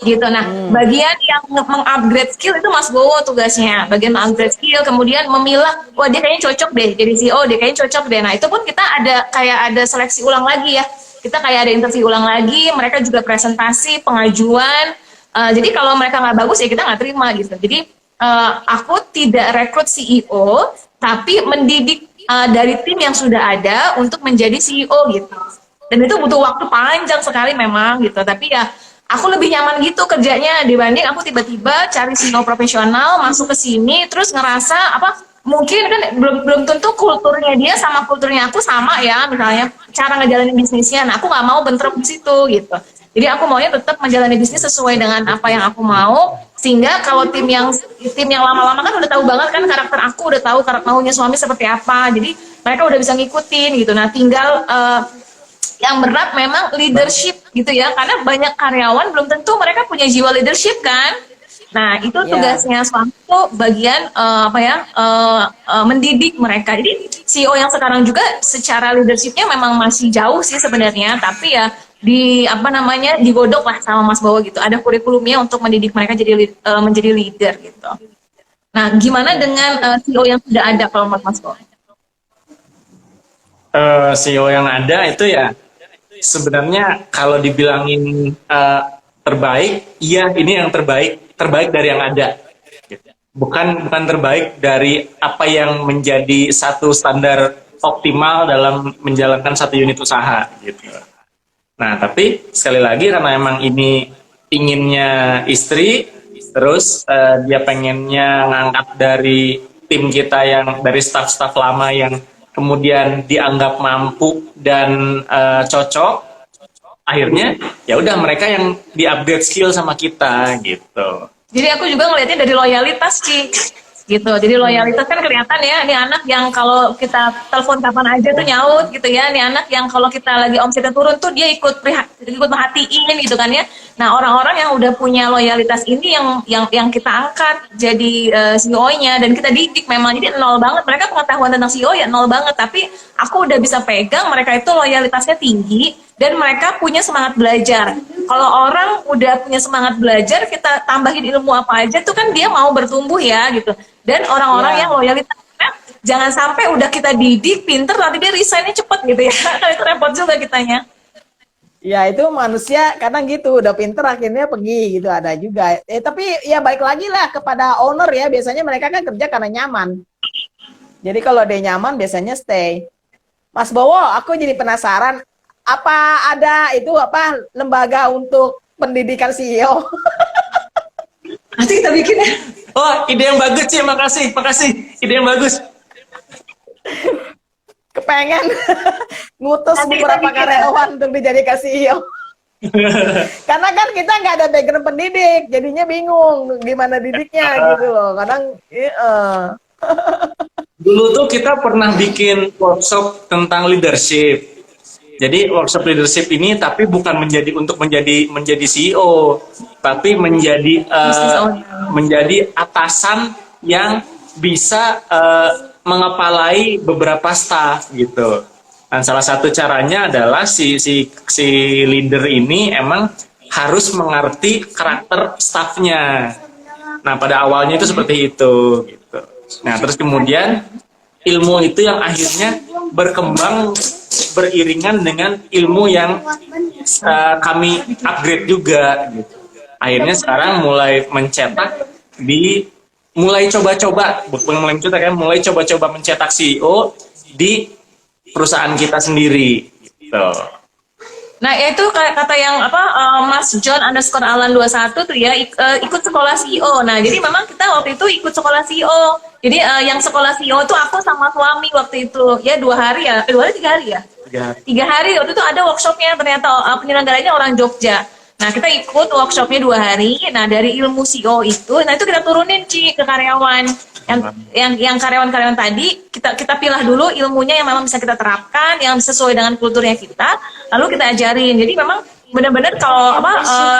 Gitu. Nah, bagian yang mengupgrade skill itu Mas Bowo tugasnya. Bagian mengupgrade skill, kemudian memilah, wah dia kayaknya cocok deh jadi CEO, dia kayaknya cocok deh. Nah, itu pun kita ada seleksi ulang lagi ya. Kita kayak ada interview ulang lagi, mereka juga presentasi, pengajuan. Jadi kalau mereka nggak bagus ya kita nggak terima gitu. Jadi aku tidak rekrut CEO, tapi mendidik dari tim yang sudah ada untuk menjadi CEO gitu. Dan itu butuh waktu panjang sekali memang gitu. Tapi ya aku lebih nyaman gitu kerjanya dibanding aku tiba-tiba cari CEO profesional masuk ke sini terus ngerasa mungkin kan belum tentu kulturnya dia sama kulturnya aku sama ya, misalnya cara ngejalanin bisnisnya. Nah, aku nggak mau bentrok di situ gitu. Jadi aku maunya tetap menjalani bisnis sesuai dengan apa yang aku mau, sehingga kalau tim yang lama-lama kan udah tahu banget kan karakter aku, udah tahu maunya suami seperti apa. Jadi mereka udah bisa ngikutin gitu. Nah, tinggal yang berat memang leadership gitu ya, karena banyak karyawan belum tentu mereka punya jiwa leadership kan. Nah, itu tugasnya suami itu bagian mendidik mereka. Jadi CEO yang sekarang juga secara leadershipnya memang masih jauh sih sebenarnya, tapi ya digodok lah sama Mas Bowo gitu. Ada kurikulumnya untuk mendidik mereka menjadi leader gitu. Nah, gimana dengan CEO yang sudah ada kalau menurut Mas Bowo? CEO yang ada itu ya sebenarnya kalau dibilangin terbaik, iya ini yang terbaik dari yang ada. Bukan terbaik dari apa yang menjadi satu standar optimal dalam menjalankan satu unit usaha gitu. Nah, tapi sekali lagi karena emang ini inginnya istri, terus dia pengennya ngangkat dari tim kita yang dari staff-staff lama yang kemudian dianggap mampu dan cocok, akhirnya ya udah mereka yang di-upgrade skill sama kita gitu. Jadi aku juga ngelihatnya dari loyalitas, Ci. Gitu. Jadi loyalitas kan kelihatan ya, ini anak yang kalau kita telepon kapan aja tuh nyaut gitu ya. Ini anak yang kalau kita lagi omsetnya turun tuh dia ikut merhatiin gitu kan ya. Nah, orang-orang yang udah punya loyalitas ini yang kita angkat jadi CEO-nya dan kita didik memang jadi nol banget. Mereka pengetahuan tentang CEO ya nol banget, tapi aku udah bisa pegang mereka itu loyalitasnya tinggi dan mereka punya semangat belajar. Kalau orang udah punya semangat belajar, kita tambahin ilmu apa aja tuh kan dia mau bertumbuh ya gitu. Dan orang-orang yang loyalitasnya jangan sampai udah kita didik pinter nanti dia resignnya cepet gitu ya. Kan itu repot juga kitanya. Ya itu manusia kadang gitu, udah pinter akhirnya pergi gitu, ada juga. Tapi ya balik lagi lah kepada owner ya, biasanya mereka kan kerja karena nyaman. Jadi kalau dia nyaman biasanya stay. Mas Bowo, aku jadi penasaran, apa ada itu apa lembaga untuk pendidikan CEO? Nanti kita bikin ya. Oh, ide yang bagus sih, makasih. Ide yang bagus. Kepengen ngutus Nanti beberapa kita bikin karyawan untuk dijadikan CEO. Karena kan kita nggak ada background pendidik, jadinya bingung gimana didiknya gitu loh. Kadang Dulu tuh kita pernah bikin workshop tentang leadership. Jadi workshop leadership ini tapi bukan untuk menjadi CEO, tapi menjadi atasan yang bisa mengepalai beberapa staff gitu. Dan salah satu caranya adalah si leader ini emang harus mengerti karakter staffnya. Nah, pada awalnya itu seperti itu gitu. Nah, terus kemudian ilmu itu yang akhirnya berkembang beriringan dengan ilmu yang kami upgrade juga gitu. Akhirnya sekarang mulai mencetak mulai coba-coba mulai coba-coba mencetak CEO di perusahaan kita sendiri gitu. Nah, itu kata yang Mas John _Alan 21 tuh ya, ikut sekolah CEO. Nah, jadi memang kita waktu itu ikut sekolah CEO. Jadi yang sekolah CEO tuh aku sama suami waktu itu ya 2 hari ya, 2 hari 3 hari ya. 3 hari waktu itu ada workshopnya, ternyata penyelenggaranya orang Jogja. Nah, kita ikut workshopnya 2 hari. Nah, dari ilmu CEO itu, nah itu kita turunin ke karyawan. Yang karyawan-karyawan tadi kita pilah dulu ilmunya yang memang bisa kita terapkan, yang sesuai dengan kulturnya kita, lalu kita ajarin. Jadi memang benar-benar kalau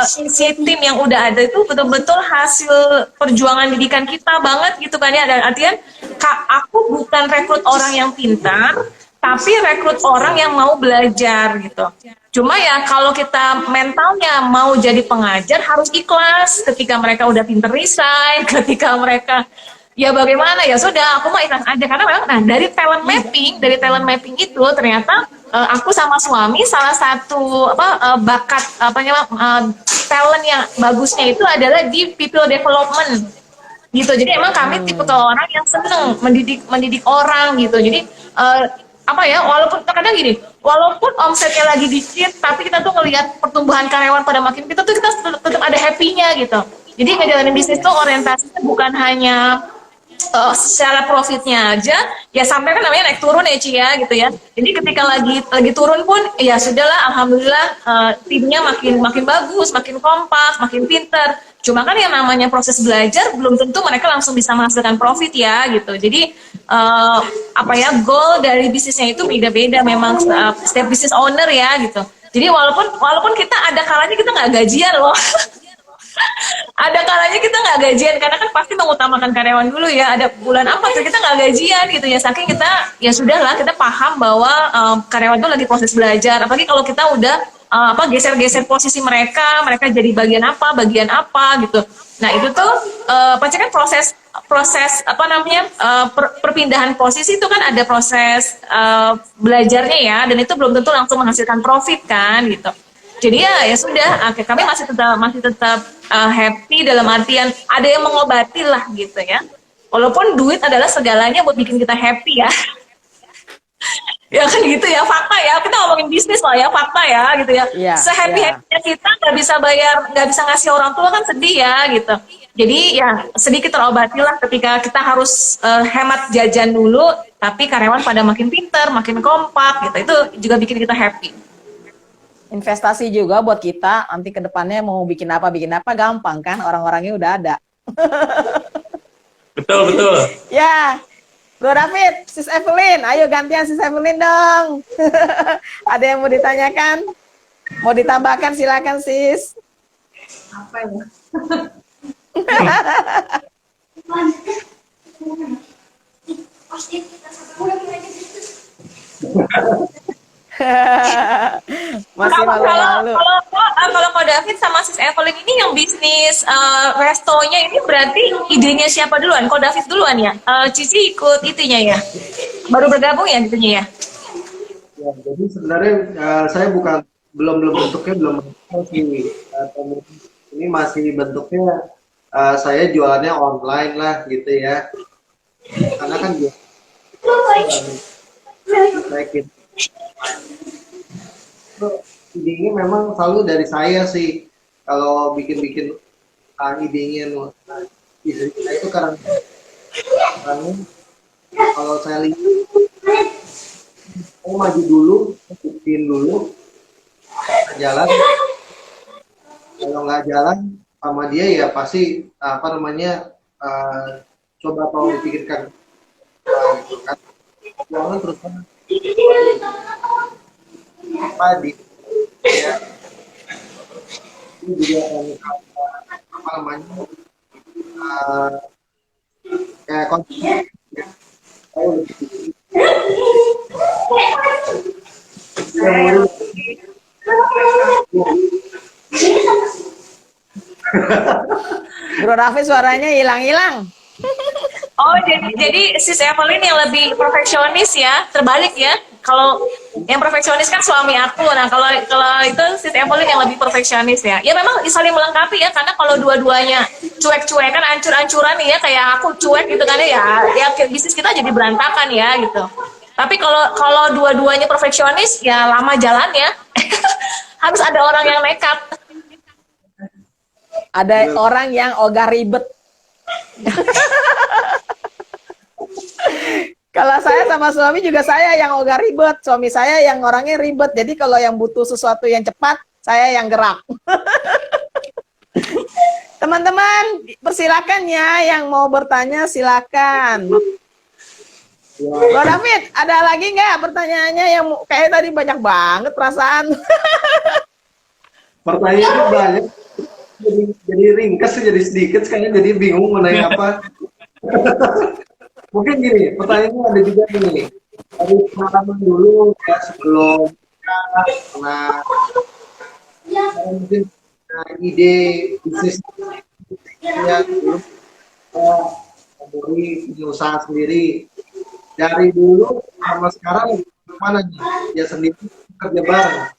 si tim yang udah ada itu betul-betul hasil perjuangan didikan kita banget gitu kan ya. Dan artian aku bukan rekrut orang yang pintar, tapi rekrut orang yang mau belajar gitu. Cuma ya kalau kita mentalnya mau jadi pengajar harus ikhlas ketika mereka udah pinter resign, ketika mereka ya bagaimana ya sudah aku mah ikhlas aja karena memang nah dari talent mapping itu ternyata aku sama suami salah satu bakat talent yang bagusnya itu adalah di people development gitu. Jadi emang kami tipe orang yang seneng mendidik orang gitu. Jadi walaupun kadang gini, walaupun omsetnya lagi dikit, tapi kita tuh ngelihat pertumbuhan karyawan pada makin kita tetap ada happy-nya gitu. Jadi ngejalanin bisnis tuh orientasinya bukan hanya secara profitnya aja, ya sampai kan namanya naik turun ya Ci ya gitu ya. Jadi ketika lagi turun pun ya sudahlah, alhamdulillah timnya makin bagus, makin kompak, makin pinter. Cuma kan yang namanya proses belajar belum tentu mereka langsung bisa menghasilkan profit ya gitu. Jadi goal dari bisnisnya itu beda-beda memang setiap business owner ya gitu. Jadi walaupun kita ada kalanya kita nggak gajian loh. Ada kalanya kita nggak gajian karena kan pasti mengutamakan karyawan dulu ya. Ada bulan apa kita nggak gajian gitu ya, saking kita ya sudahlah kita paham bahwa karyawan itu lagi proses belajar. Apalagi kalau kita udah geser-geser posisi mereka jadi bagian apa gitu. Nah itu tuh pasti kan proses perpindahan posisi itu kan ada proses belajarnya ya, dan itu belum tentu langsung menghasilkan profit kan gitu. Jadi ya sudah, kami masih tetap happy dalam artian ada yang mengobati lah gitu ya. Walaupun duit adalah segalanya buat bikin kita happy ya. Ya kan gitu ya, fakta ya. Kita ngomongin bisnis lah ya, fakta ya gitu ya. Iya, Sehappy-happynya kita nggak bisa bayar, nggak bisa ngasih orang tua kan sedih ya gitu. Jadi ya sedikit terobati lah ketika kita harus hemat jajan dulu, tapi karyawan pada makin pinter, makin kompak gitu. Itu juga bikin kita happy. Investasi juga buat kita, nanti ke depannya mau bikin apa gampang kan, orang-orangnya udah ada. Betul, betul. Ya, Bro David, Sis Evelyn, ayo gantian Sis Evelyn dong. Ada yang mau ditanyakan? Mau ditambahkan silakan Sis. Apa ya? Masih malu-malu. Kalau Ko David sama Sis Evelyn ini yang bisnis restonya ini berarti idenya siapa duluan? Ko David duluan ya? Cici ikut itunya ya? Baru bergabung ya itunya ya? Ya, jadi sebenarnya saya belum bentuknya belum sih. Ini masih bentuknya saya jualannya online lah gitu ya. Karena kan saya kira idenya memang selalu dari saya sih. Kalau bikin idenya istri saya itu karena kalau saya lihat saya maju dulu, buktiin dulu jalan. Kalau nggak jalan sama dia ya pasti coba tolong dipikirkan gitu kan. Jangan terus apa di ya ini juga kayak konsep ya. Saya Bro David suaranya hilang-hilang. Oh, jadi Sis Evelyn yang lebih perfeksionis ya, terbalik ya. Kalau yang perfeksionis kan suami aku. Nah, kalau itu Sis Evelyn yang lebih perfeksionis ya. Ya memang saling melengkapi ya, karena kalau dua-duanya cuek-cuekan, ancur-ancuran ya, kayak aku cuek gitu kan ya bisnis kita jadi berantakan ya gitu. Tapi kalau dua-duanya perfeksionis ya lama jalannya. Harus ada orang yang nekat. Ada orang yang ogah ribet. Kalau saya sama suami juga saya yang ogah ribet, suami saya yang orangnya ribet. Jadi kalau yang butuh sesuatu yang cepat, saya yang gerak. Teman-teman, persilakan ya yang mau bertanya silakan. Bro David, ada lagi nggak pertanyaannya yang kayak tadi banyak banget perasaan? pertanyaannya banyak, jadi ringkas jadi sedikit, sekarang jadi bingung mau nanya apa. Mungkin gini, pertanyaannya ada juga nih, dari pengalaman dulu ya sebelum mungkin ide bisnis ya dulu punya usaha sendiri, dari dulu sama sekarang mana nih ya sendiri kerja bareng.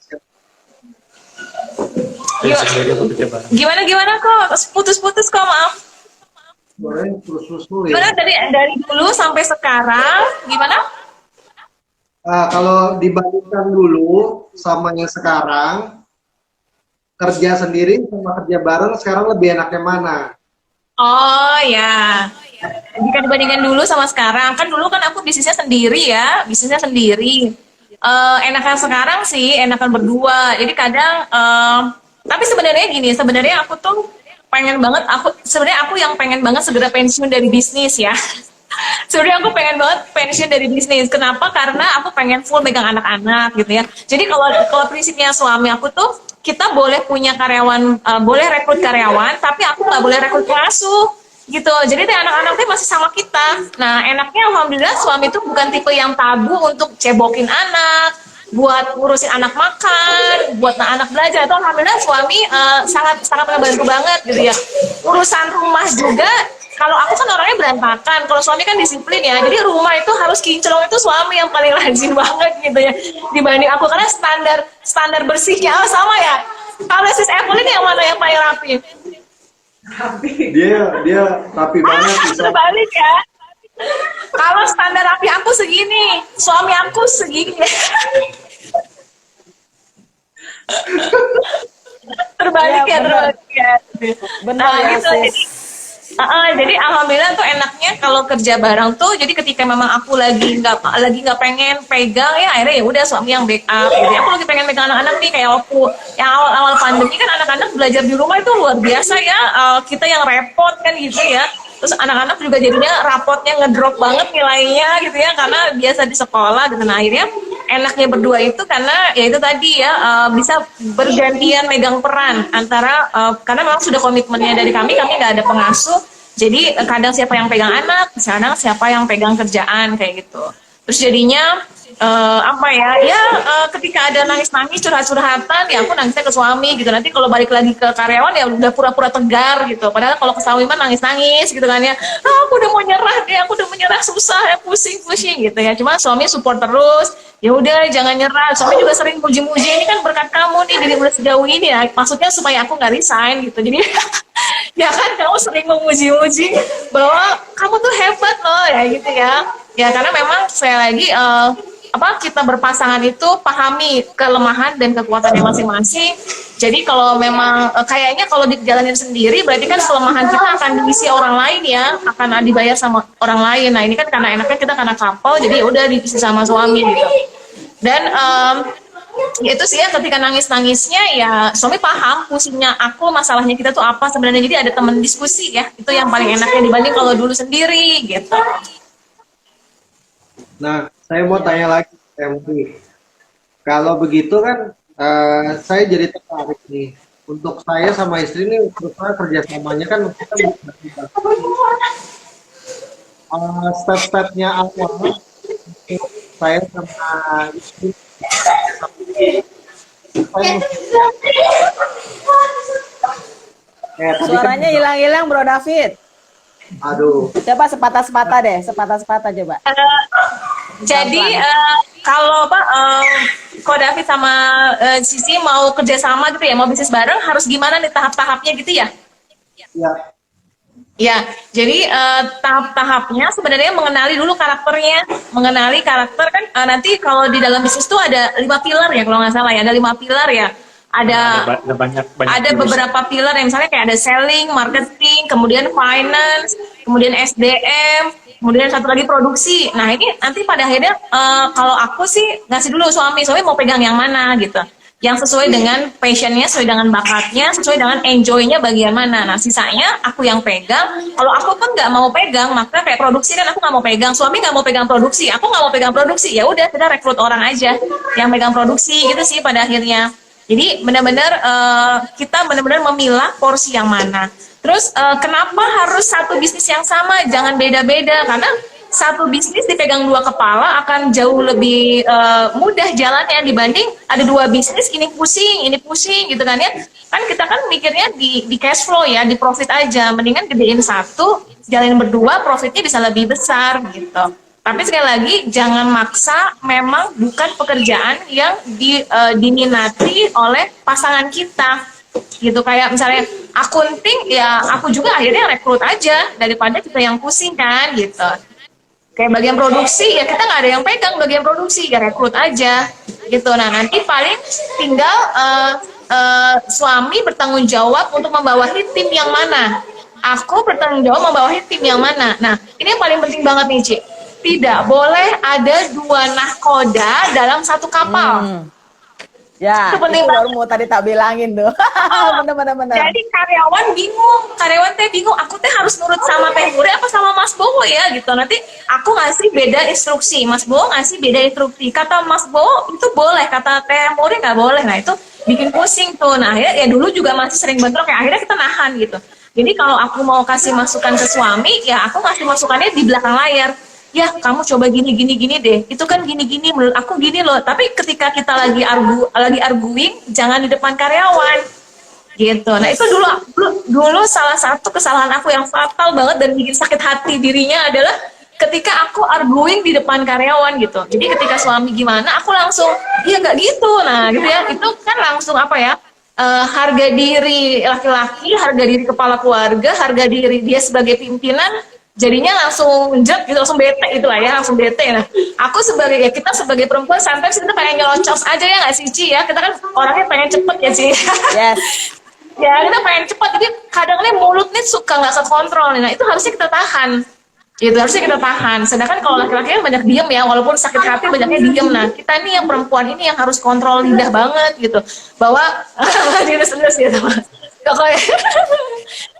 Gimana kok putus-putus kok, maaf. Terus Gimana dari dulu sampai sekarang gimana? Kalau dibandingkan dulu sama yang sekarang, kerja sendiri sama kerja bareng sekarang lebih enaknya mana? Oh ya, jika dibandingkan dulu sama sekarang, kan dulu kan aku bisnisnya sendiri ya, enakan sekarang sih, enakan berdua. Jadi kadang, tapi sebenarnya gini, sebenarnya aku tuh sebenarnya aku yang pengen banget segera pensiun dari bisnis ya. Sebenarnya aku pengen banget pensiun dari bisnis. Kenapa? Karena aku pengen full megang anak-anak gitu ya. Jadi kalau prinsipnya suami aku tuh, kita boleh punya karyawan, boleh rekrut karyawan, tapi aku nggak boleh rekrut pengasuh gitu. Jadi anak-anak tuh masih sama kita. Nah, enaknya alhamdulillah suami tuh bukan tipe yang tabu untuk cebokin anak, buat ngurusin anak makan, buat anak belajar. Itu alhamdulillah suami sangat ngebantu banget gitu ya. Urusan rumah juga, kalau aku kan orangnya berantakan, kalau suami kan disiplin ya. Jadi rumah itu harus kinclong, itu suami yang paling rajin banget gitu ya dibanding aku, karena standar bersihnya sama ya. Kalau Sis Evelyn yang mana yang paling rapi? Dia rapi banget. Terbalik ya. Kalau standar rapi aku segini, suami aku segini. Terbalik Iya, ya, benar. terbalik ya. Benar Nah, ya, gitu. sis. Jadi alhamdulillah tuh enaknya kalau kerja bareng tuh, jadi ketika memang aku lagi nggak pengen pegang ya, akhirnya ya udah suami yang backup gitu. Aku lagi pengen pegang anak-anak nih, kayak waktu yang awal-awal pandemi kan anak-anak belajar di rumah itu luar biasa ya. Kita yang repot kan gitu ya. Terus anak-anak juga jadinya rapotnya ngedrop banget nilainya gitu ya, karena biasa di sekolah gitu. Nah akhirnya enaknya berdua itu karena ya itu tadi ya, bisa bergantian megang peran antara, karena memang sudah komitmennya dari kami nggak ada pengasuh, jadi kadang siapa yang pegang anak, kadang siapa yang pegang kerjaan kayak gitu. Terus jadinya apa ya, ketika ada nangis-nangis curhat-curhatan ya aku nangisnya ke suami gitu, nanti kalau balik lagi ke karyawan ya udah pura-pura tegar gitu, padahal kalau ke suami mah nangis-nangis gitu kan ya, aku udah mau nyerah deh, aku udah menyerah, susah ya, pusing-pusing gitu ya, cuma suami support terus, ya udah jangan nyerah. Suami juga sering muji-muji, ini kan berkat kamu nih jadi udah sejauh ini ya, maksudnya supaya aku nggak resign gitu. Jadi ya kan kamu sering memuji-muji bahwa kamu tuh hebat loh ya gitu ya karena memang saya lagi, kita berpasangan itu pahami kelemahan dan kekuatannya masing-masing. Jadi kalau memang, kayaknya kalau dijalanin sendiri berarti kan kelemahan kita akan diisi orang lain ya, akan dibayar sama orang lain. Nah ini kan karena enaknya kita karena couple, jadi ya udah diisi sama suami gitu. Dan ya itu sih ya, ketika nangis-nangisnya ya suami paham pusingnya aku, masalahnya kita tuh apa sebenarnya, jadi ada teman diskusi ya, itu yang paling enaknya dibanding kalau dulu sendiri gitu. Nah, saya mau tanya lagi, MT. Kalau begitu kan, saya jadi tertarik nih. Untuk saya sama istri nih, terus terang kerjasamanya kan kita bisa step-stepnya awal saya sama istri. Saya kayak tadi kan, Suaranya hilang-hilang, Bro David. aduh, Coba sepatah-sepatah deh, sepatah-sepatah coba. Jadi kalau Ko David sama Sisi mau kerjasama gitu ya, mau bisnis bareng, harus gimana nih tahap-tahapnya gitu ya? ya, Ya, jadi tahap-tahapnya sebenarnya mengenali dulu karakternya, mengenali karakter kan, nanti kalau di dalam bisnis tuh ada 5 pilar ya kalau nggak salah ya, ada 5 pilar ya. Ada banyak Ada jurus. beberapa pilar yang misalnya kayak ada selling, marketing, kemudian finance, kemudian SDM, kemudian satu lagi produksi. Nah ini nanti pada akhirnya, kalau aku sih ngasih dulu suami mau pegang yang mana gitu. Yang sesuai dengan passionnya, sesuai dengan bakatnya, sesuai dengan enjoy-nya bagian mana. Nah sisanya aku yang pegang. Kalau aku pun nggak mau pegang, maka kayak produksi kan aku nggak mau pegang. Suami nggak mau pegang produksi, aku nggak mau pegang produksi. Ya udah kita rekrut orang aja yang pegang produksi gitu sih pada akhirnya. Jadi benar-benar kita benar-benar memilah porsi yang mana. Terus kenapa harus satu bisnis yang sama? Jangan beda-beda, karena satu bisnis dipegang 2 kepala akan jauh lebih mudah jalannya dibanding ada 2 bisnis, ini pusing gitu kan ya. Kan kita kan mikirnya di cash flow ya, di profit aja. Mendingan gedein satu, jalanin berdua, profitnya bisa lebih besar gitu. Tapi sekali lagi jangan maksa, memang bukan pekerjaan yang diminati oleh pasangan kita gitu. Kayak misalnya akunting ya, aku juga akhirnya rekrut aja daripada kita yang pusing kan gitu. Kayak bagian produksi ya kita nggak ada yang pegang bagian produksi, ya rekrut aja gitu. Nah nanti paling tinggal suami bertanggung jawab untuk membawahi tim yang mana, aku bertanggung jawab membawahi tim yang mana. Nah ini yang paling penting banget nih Ci, tidak boleh ada 2 nahkoda dalam satu kapal. Ya, Itu penting itu banget. baru mau tadi tak bilangin tuh. Bener-bener. Jadi karyawan bingung, aku teh harus nurut sama Teh Muri apa sama Mas Bowo ya gitu. Nanti aku ngasih beda instruksi, Mas Bowo ngasih beda instruksi. Kata Mas Bowo itu boleh, kata Teh Muri nggak boleh. Nah itu bikin pusing tuh. Nah ya dulu juga masih sering bentrok, ya akhirnya kita nahan gitu. Jadi kalau aku mau kasih masukan ke suami, ya aku ngasih masukannya di belakang layar. Ya kamu coba gini deh, itu kan gini menurut aku gini loh. Tapi ketika kita lagi arguing, jangan di depan karyawan gitu. Nah itu dulu salah satu kesalahan aku yang fatal banget dan bikin sakit hati dirinya adalah ketika aku arguing di depan karyawan gitu. Jadi ketika suami gimana, aku langsung ya nggak gitu. Nah gitu ya, itu kan langsung apa ya, harga diri laki-laki, harga diri kepala keluarga, harga diri dia sebagai pimpinan jadinya langsung jet gitu, langsung bete gitu lah ya, langsung bete. Nah, kita sebagai perempuan sometimes kita pengen nyelocos aja ya nggak sih Ci ya, kita kan orangnya pengen cepet ya Ci. Yes. Ya kita pengen cepat, jadi kadang nih mulut nih suka nggak kekontrol nih. Nah itu harusnya kita tahan, gitu harusnya kita tahan. Sedangkan kalau laki-laki kan banyak diem ya, walaupun sakit hati banyaknya diem. Nah kita nih yang perempuan ini yang harus kontrol lidah banget gitu, bahwa terus gitu. Pokoknya,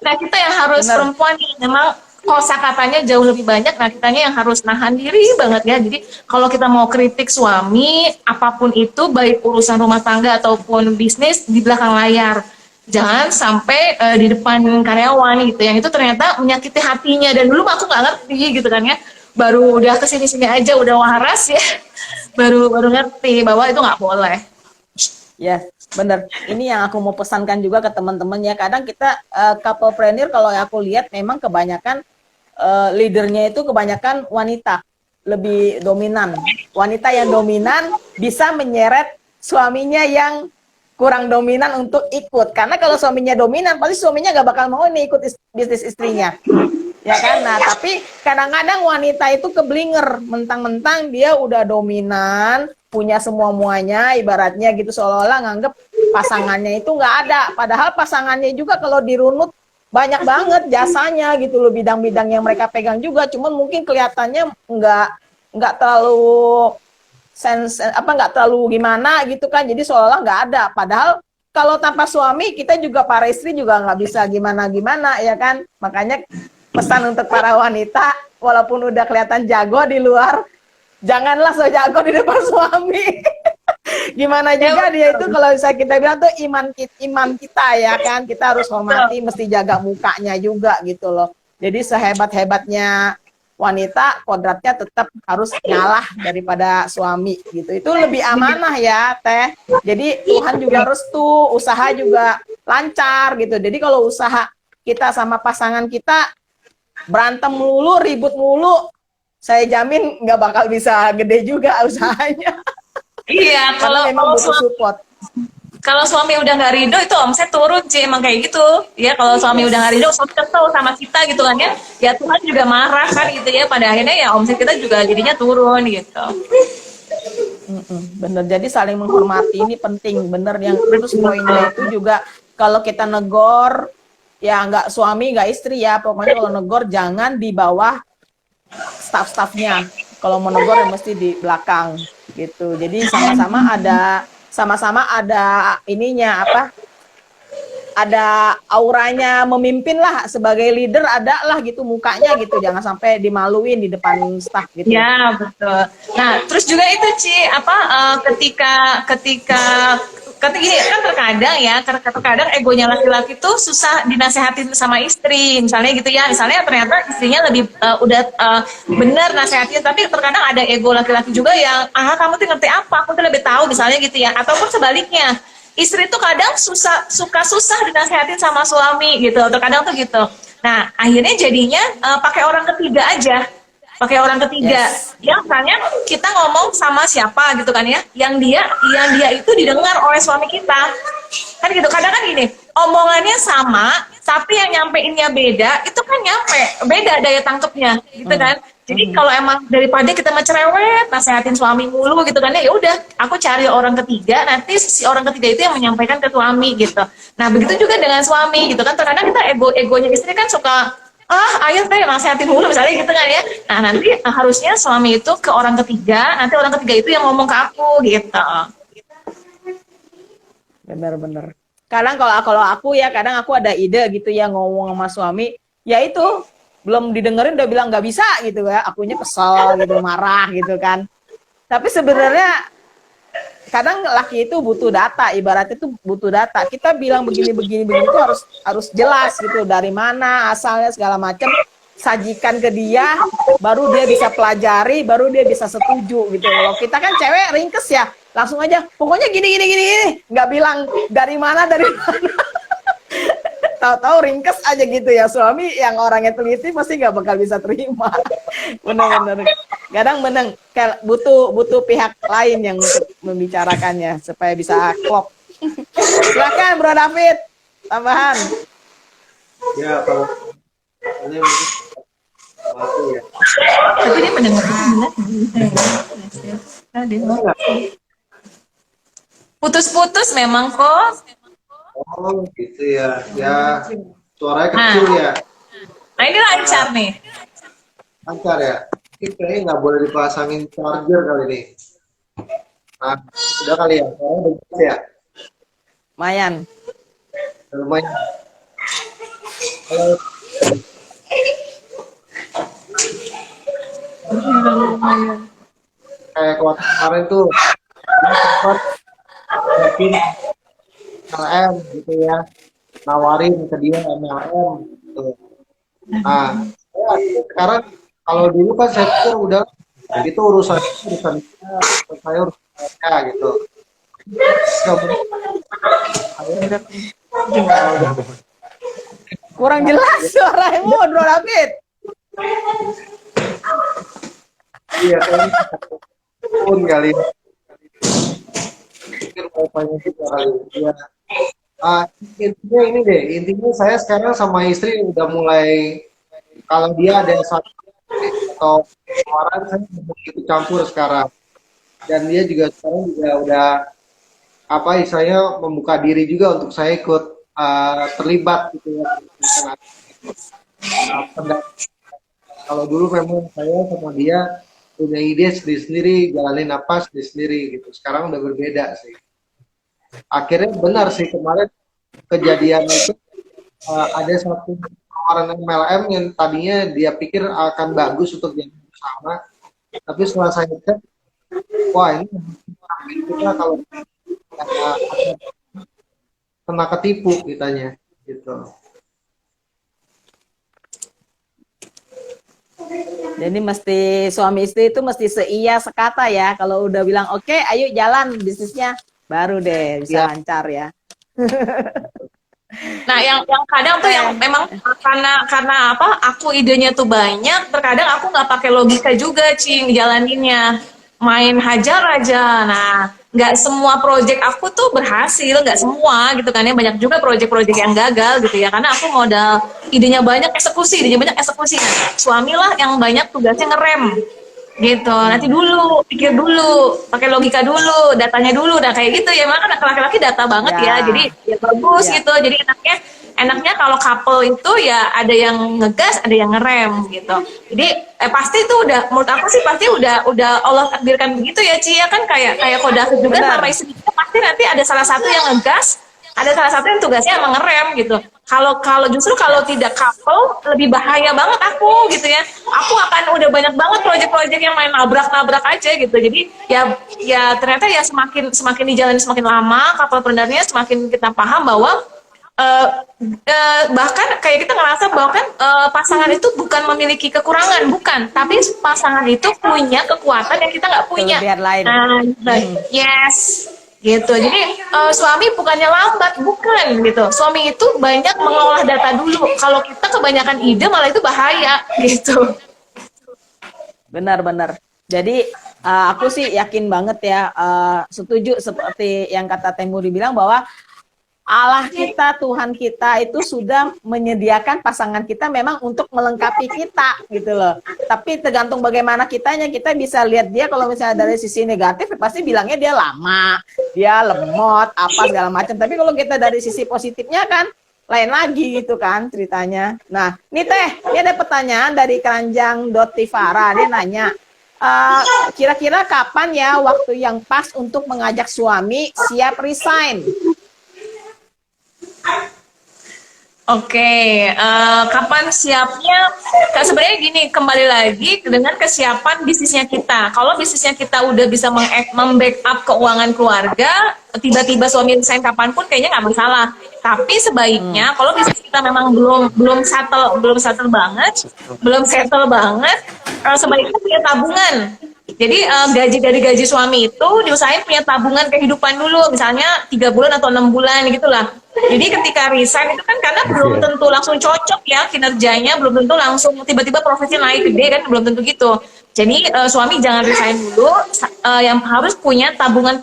nah kita yang harus Benar. perempuan nih memang kosakatanya jauh lebih banyak. Nah kitanya yang harus nahan diri banget ya. Jadi kalau kita mau kritik suami apapun itu, baik urusan rumah tangga ataupun bisnis, di belakang layar. Jangan sampai di depan karyawan gitu, yang itu ternyata menyakiti hatinya. Dan dulu aku nggak ngerti gitu kan ya, baru udah kesini-sini aja udah waras ya, baru ngerti bahwa itu nggak boleh. Ya, bener. Ini yang aku mau pesankan juga ke teman-teman ya. Kadang kita couplepreneur kalau aku lihat memang kebanyakan leadernya itu kebanyakan wanita, lebih dominan. Wanita yang dominan bisa menyeret suaminya yang kurang dominan untuk ikut. Karena kalau suaminya dominan, pasti suaminya gak bakal mau nih ikut bisnis istrinya. Ya kan? Nah, tapi kadang-kadang wanita itu keblinger, mentang-mentang dia udah dominan, punya semua-muanya, ibaratnya gitu, seolah-olah nganggep pasangannya itu nggak ada. Padahal pasangannya juga kalau dirunut banyak banget jasanya gitu loh, bidang-bidang yang mereka pegang juga. Cuman mungkin kelihatannya nggak terlalu nggak terlalu gimana gitu kan, jadi seolah nggak ada. Padahal kalau tanpa suami kita juga, para istri juga nggak bisa gimana-gimana ya kan. Makanya pesan untuk para wanita, walaupun udah kelihatan jago di luar, janganlah so jago di depan suami. Gimana juga dia itu, kalau bisa kita bilang tuh iman kita ya kan, kita harus hormati, mesti jaga mukanya juga gitu loh. Jadi sehebat-hebatnya wanita, kodratnya tetap harus ngalah daripada suami gitu. Itu lebih amanah ya Teh. Jadi Tuhan juga restu, usaha juga lancar gitu. Jadi kalau usaha kita sama pasangan kita berantem mulu, ribut mulu, saya jamin nggak bakal bisa gede juga usahanya. Iya, Karena memang butuh support. kalau suami udah nggak ridho itu omset turun sih, emang kayak gitu ya. Kalau suami udah nggak ridho, suami kesel sama kita gitu kan ya, ya Tuhan juga marah kan gitu ya, pada akhirnya ya omset kita juga jadinya turun gitu. Bener, jadi saling menghormati ini penting, bener. Yang terus poinnya itu juga, kalau kita negor ya nggak suami nggak istri ya, pokoknya kalau negor jangan di bawah staff-staffnya. Kalau mau negor ya mesti di belakang gitu. Jadi sama-sama ada ininya apa, ada auranya memimpin lah, sebagai leader ada lah gitu mukanya gitu, jangan sampai dimaluin di depan staff gitu. Ya betul. Nah terus juga itu Ci, ketika gini kan, terkadang egonya laki-laki tuh susah dinasehatin sama istri, misalnya gitu ya. Misalnya ternyata istrinya lebih benar nasehatin, tapi terkadang ada ego laki-laki juga yang kamu tuh ngerti apa, aku tuh lebih tahu misalnya gitu ya. Ataupun sebaliknya, istri tuh kadang suka susah dinasehatin sama suami gitu, terkadang tuh gitu. Nah akhirnya jadinya pakai orang ketiga aja, Yes. yang misalnya kita ngomong sama siapa gitu kan ya, yang dia itu didengar oleh suami kita kan gitu. Kadang kan gini, omongannya sama tapi yang nyampeinnya beda, itu kan beda daya tangkepnya gitu kan. Jadi kalau emang daripada kita mencerewet nasehatin suami mulu gitu kan ya udah, aku cari orang ketiga, nanti si orang ketiga itu yang menyampaikan ke suami gitu. Nah begitu juga dengan suami gitu kan, terkadang kita egonya istri kan suka ayo deh nasehatin dulu misalnya gitu kan ya. Nah nanti harusnya suami itu ke orang ketiga, nanti orang ketiga itu yang ngomong ke aku gitu. Bener-bener. Kadang kalau aku ya, kadang aku ada ide gitu ya, ngomong sama suami, ya itu belum didengerin udah bilang nggak bisa gitu ya, akunya kesel gitu, marah gitu kan. Tapi sebenarnya kadang laki itu butuh data, ibaratnya itu butuh data. Kita bilang begini itu harus jelas gitu, dari mana asalnya segala macam, sajikan ke dia, baru dia bisa pelajari, baru dia bisa setuju gitu. Kalau kita kan cewek ringkes ya, langsung aja pokoknya gini, nggak bilang dari mana. Tahu-tahu ringkes aja gitu ya. Suami yang orangnya teliti pasti nggak bakal bisa terima. Bener-bener. Kadang butuh pihak lain yang untuk membicarakannya supaya bisa klop. Silakan Bro David, tambahan. Ya kalau ini Aku ya. Tapi dia mendengar benar. Putus-putus memang kok. Oh gitu ya. Ya suaranya kecil ya. Nah ini lancar nih. Lancar ya. Ini kayaknya nggak boleh dipasangin charger kali ini. Nah, udah kali ya. Suaranya udah jelas ya. Lumayan. Lumayan. Kalau kayak kuartal kemarin tuh dia sempat yakin MLM gitu ya, nawarin ke dia MLM gitu. Nah, sekarang kalau dulu kan saya pikir udah itu urusan urusan saya urusan saya gitu. Kurang jelas suaramu, Bro David. Iya kayaknya pun kali. Pikir bapaknya juga kali. Iya. Intinya ini deh, intinya saya sekarang sama istri udah mulai kalau dia ada satu atau orang saya mau ikut campur sekarang. Dan dia juga sekarang juga udah apa istilahnya membuka diri juga untuk saya ikut terlibat gitu ya. Kalau dulu memang saya sama dia punya ide sendiri-sendiri, jalanin apa sendiri-sendiri gitu. Sekarang udah berbeda sih. Akhirnya benar sih kemarin kejadian itu ada satu orang MLM yang tadinya dia pikir akan bagus untuk jadi bersama, tapi setelah saya cek, wah ini kita kalau kena ketipu kitanya gitu. Jadi mesti suami istri itu mesti seia sekata ya. Kalau udah bilang oke, ayo jalan bisnisnya, baru deh bisa lancar ya. Nah, yang kadang tuh yang memang karena apa? Aku idenya tuh banyak, terkadang aku nggak pakai logika juga, Cing, jalaninnya. Main hajar aja. Nah, nggak semua project aku tuh berhasil, nggak semua gitu kan ya. Banyak juga project-project yang gagal gitu ya. Karena aku modal idenya banyak eksekusi. Nah, suamilah yang banyak tugasnya ngerem gitu. Nanti dulu, pikir dulu, pakai logika dulu, datanya dulu, udah kayak gitu ya. Makanya laki-laki data banget ya. Jadi ya bagus gitu. Jadi enaknya kalau couple itu ya ada yang ngegas, ada yang ngerem gitu. Jadi pasti itu udah menurut aku sih pasti udah Allah takdirkan begitu ya, Ci. Ya kan kayak kok David juga sama istrinya pasti nanti ada salah satu yang ngegas, ada salah satu yang tugasnya emang ngerem gitu. Kalau justru kalau tidak couple lebih bahaya banget aku gitu ya. Aku akan udah banyak banget proyek-proyek yang main nabrak-nabrak aja gitu. Jadi ya ternyata ya semakin dijalani semakin lama couplepreneurnya semakin kita paham bahwa bahkan kayak kita ngerasa bahwa kan pasangan itu bukan memiliki kekurangan, bukan, tapi pasangan itu punya kekuatan yang kita nggak punya. Lain. Yes, gitu. Jadi suami bukannya lambat, bukan gitu. Suami itu banyak mengolah data dulu. Kalau kita kebanyakan ide malah itu bahaya, gitu. Benar-benar. Jadi aku sih yakin banget ya, setuju seperti yang kata Temuri bilang bahwa Allah kita, Tuhan kita itu sudah menyediakan pasangan kita memang untuk melengkapi kita gitu loh. Tapi tergantung bagaimana kitanya, kita bisa lihat dia kalau misalnya dari sisi negatif pasti bilangnya dia lama, dia lemot, apa segala macam. Tapi kalau kita dari sisi positifnya kan lain lagi gitu kan ceritanya. Nah, ini ini ada pertanyaan dari Keranjang.tivara, dia nanya, kira-kira kapan ya waktu yang pas untuk mengajak suami siap resign? Oke, kapan siapnya? Sebenarnya gini, kembali lagi dengan kesiapan bisnisnya kita. Kalau bisnisnya kita udah bisa membackup keuangan keluarga, tiba-tiba suami resign kapanpun kayaknya nggak masalah. Tapi sebaiknya kalau bisnis kita memang belum settle banget, sebaiknya punya tabungan. Jadi gaji dari gaji suami itu diusahain punya tabungan kehidupan dulu, misalnya 3 bulan atau 6 bulan gitulah. Jadi ketika resign itu kan karena belum tentu langsung cocok ya kinerjanya, belum tentu langsung tiba-tiba profitnya naik gede kan, belum tentu gitu. Jadi suami jangan resign dulu, yang harus punya tabungan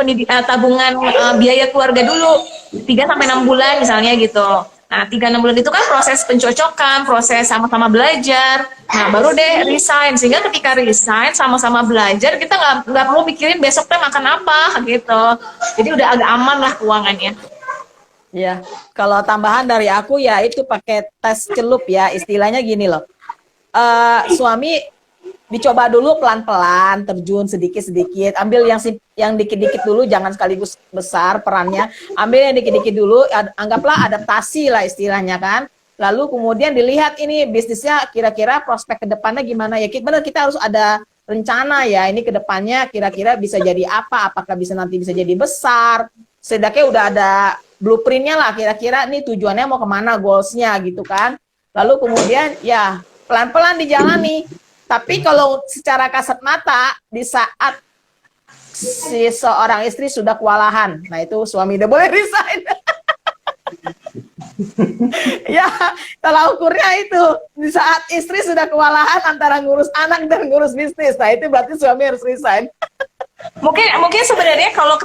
biaya keluarga dulu 3 sampai 6 bulan misalnya gitu. Nah, 3-6 bulan itu kan proses pencocokan, proses sama-sama belajar. Nah, baru deh resign. Sehingga ketika resign, sama-sama belajar, kita nggak perlu mikirin besoknya makan apa, gitu. Jadi udah agak aman lah keuangannya. Ya, kalau tambahan dari aku ya itu pakai tes celup ya, istilahnya gini loh. Suami dicoba dulu pelan-pelan, terjun sedikit-sedikit, ambil yang dikit-dikit dulu, jangan sekaligus besar perannya, ambil yang dikit-dikit dulu, anggaplah adaptasi lah istilahnya kan. Lalu kemudian dilihat ini bisnisnya kira-kira prospek ke depannya gimana ya. Benar, kita harus ada rencana ya, ini ke depannya kira-kira bisa jadi apa, apakah nanti bisa jadi besar, setidaknya udah ada blueprintnya lah, kira-kira nih tujuannya mau kemana, goalsnya gitu kan. Lalu kemudian ya pelan-pelan dijalani. Tapi kalau secara kasat mata, di saat si seorang istri sudah kewalahan, nah itu suami udah boleh resign. Ya, kalau ukurnya itu, di saat istri sudah kewalahan antara ngurus anak dan ngurus bisnis, nah itu berarti suami harus resign. Mungkin sebenarnya kalau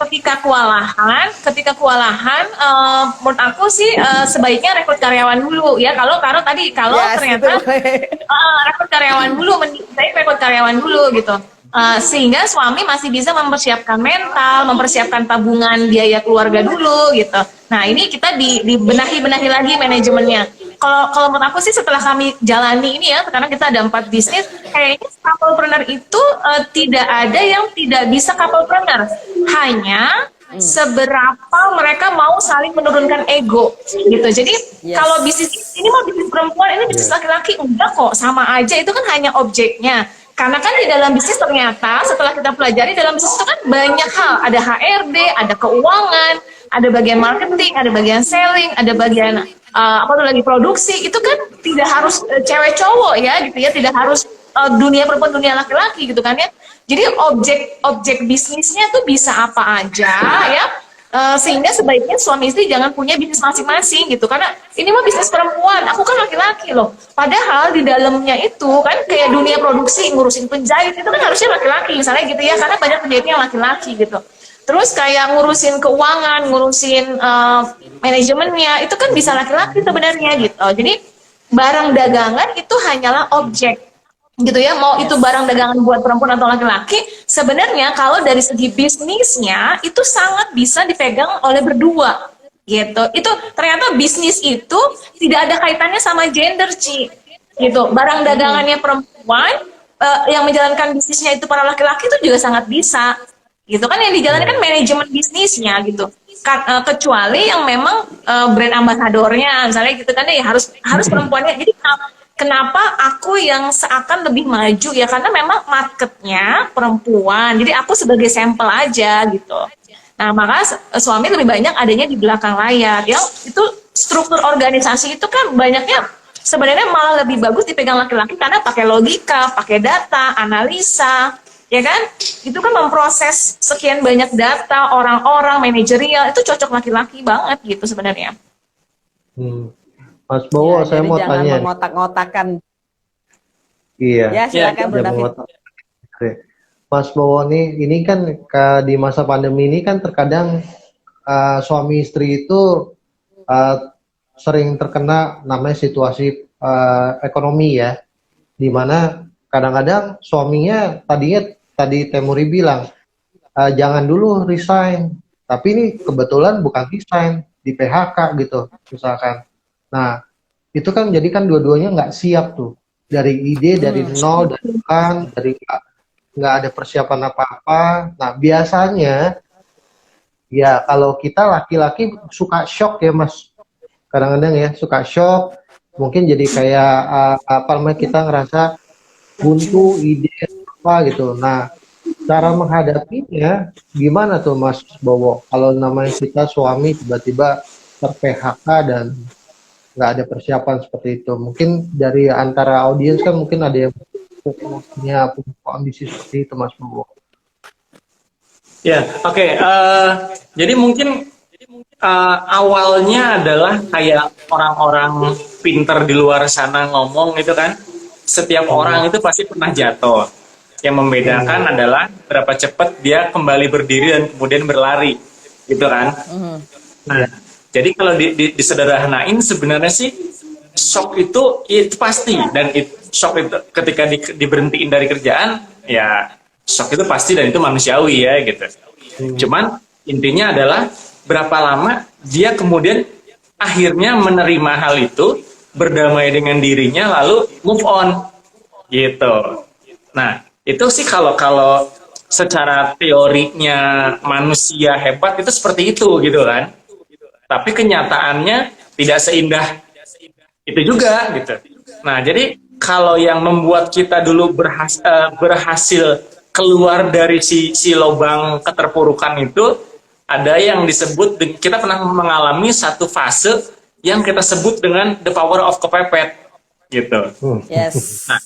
ketika kewalahan, menurut aku sih sebaiknya rekrut karyawan dulu ya. Kalau Yes, ternyata rekrut karyawan dulu, saya rekrut karyawan dulu gitu. Sehingga suami masih bisa mempersiapkan mental, mempersiapkan tabungan biaya keluarga dulu gitu. Nah, ini kita dibenahi lagi manajemennya. Kalau menurut aku sih setelah kami jalani ini ya, karena kita ada 4 bisnis, kayaknya couplepreneur itu tidak ada yang tidak bisa couplepreneur. Hanya seberapa mereka mau saling menurunkan ego gitu. Jadi kalau bisnis ini mau bisnis perempuan, ini bisnis laki-laki, enggak kok, sama aja, itu kan hanya objeknya. Karena kan di dalam bisnis ternyata setelah kita pelajari, dalam bisnis itu kan banyak hal, ada HRD, ada keuangan, ada bagian marketing, ada bagian selling, ada bagian produksi. Itu kan tidak harus cewek cowok ya gitu ya, tidak harus dunia perempuan dunia laki-laki gitu kan ya. Jadi objek bisnisnya tuh bisa apa aja ya. Sehingga sebaiknya suami istri jangan punya bisnis masing-masing gitu, karena ini mah bisnis perempuan, aku kan laki-laki loh. Padahal di dalamnya itu kan kayak dunia produksi, ngurusin penjahit itu kan harusnya laki-laki misalnya gitu ya, karena banyak penjahitnya yang laki-laki gitu. Terus kayak ngurusin keuangan, ngurusin manajemennya itu kan bisa laki-laki sebenarnya gitu. Jadi barang dagangan itu hanyalah objek gitu ya, mau itu barang dagangan buat perempuan atau laki-laki, sebenarnya kalau dari segi bisnisnya itu sangat bisa dipegang oleh berdua gitu. Itu ternyata bisnis itu tidak ada kaitannya sama gender, Ci, gitu. Barang dagangannya perempuan yang menjalankan bisnisnya itu para laki-laki itu juga sangat bisa gitu kan, yang dijalankan manajemen bisnisnya gitu. Kecuali yang memang brand ambasadornya misalnya gitu kan ya, harus perempuannya. Jadi kenapa aku yang seakan lebih maju ya, karena memang marketnya perempuan, jadi aku sebagai sampel aja gitu. Nah, maka suami lebih banyak adanya di belakang layar. Yang itu struktur organisasi itu kan banyaknya sebenarnya malah lebih bagus dipegang laki-laki, karena pakai logika, pakai data, analisa, ya kan? Itu kan memproses sekian banyak data, orang-orang, manajerial, itu cocok laki-laki banget gitu sebenarnya. Mas Bowo, Ya, saya jadi mau jangan tanya. mengotak-ngotakan. Iya. Ya, silakan Bro Jangan David. ngotak. Oke. Mas Bowo nih, ini kan di masa pandemi ini kan terkadang suami istri itu sering terkena namanya situasi ekonomi ya, di mana kadang-kadang suaminya tadi Temuri bilang jangan dulu resign, tapi ini kebetulan bukan resign, di PHK gitu misalkan. Nah, itu kan jadi kan dua-duanya nggak siap tuh, dari ide, dari nol, dari nggak ada persiapan apa-apa. Nah, biasanya ya kalau kita laki-laki suka shock ya Mas, kadang-kadang ya suka shock, mungkin jadi kayak apa namanya, kita ngerasa buntu ide apa gitu. Nah, cara menghadapinya gimana tuh Mas Bowo kalau namanya kita suami tiba-tiba ter-PHK dan nggak ada persiapan seperti itu? Mungkin dari antara audiens kan mungkin ada yang punya kondisi seperti itu Mas Bowo. Ya, oke. Jadi mungkin awalnya adalah kayak orang-orang pinter di luar sana ngomong itu kan, setiap orang itu pasti pernah jatuh. Yang membedakan adalah berapa cepat dia kembali berdiri dan kemudian berlari, gitu kan. Nah, Jadi kalau disederhanain sebenarnya sih shock itu pasti, dan shock itu ketika diberhentiin dari kerjaan ya shock itu pasti dan itu manusiawi ya gitu. Cuman intinya adalah berapa lama dia kemudian akhirnya menerima hal itu, berdamai dengan dirinya, lalu move on gitu. Nah itu sih kalau secara teorinya manusia hebat itu seperti itu gitu kan. Tapi kenyataannya tidak seindah itu juga gitu. Nah, jadi kalau yang membuat kita dulu berhasil keluar dari si lubang keterpurukan itu, ada yang disebut, kita pernah mengalami satu fase yang kita sebut dengan the power of kepepet gitu. Yes. Nah,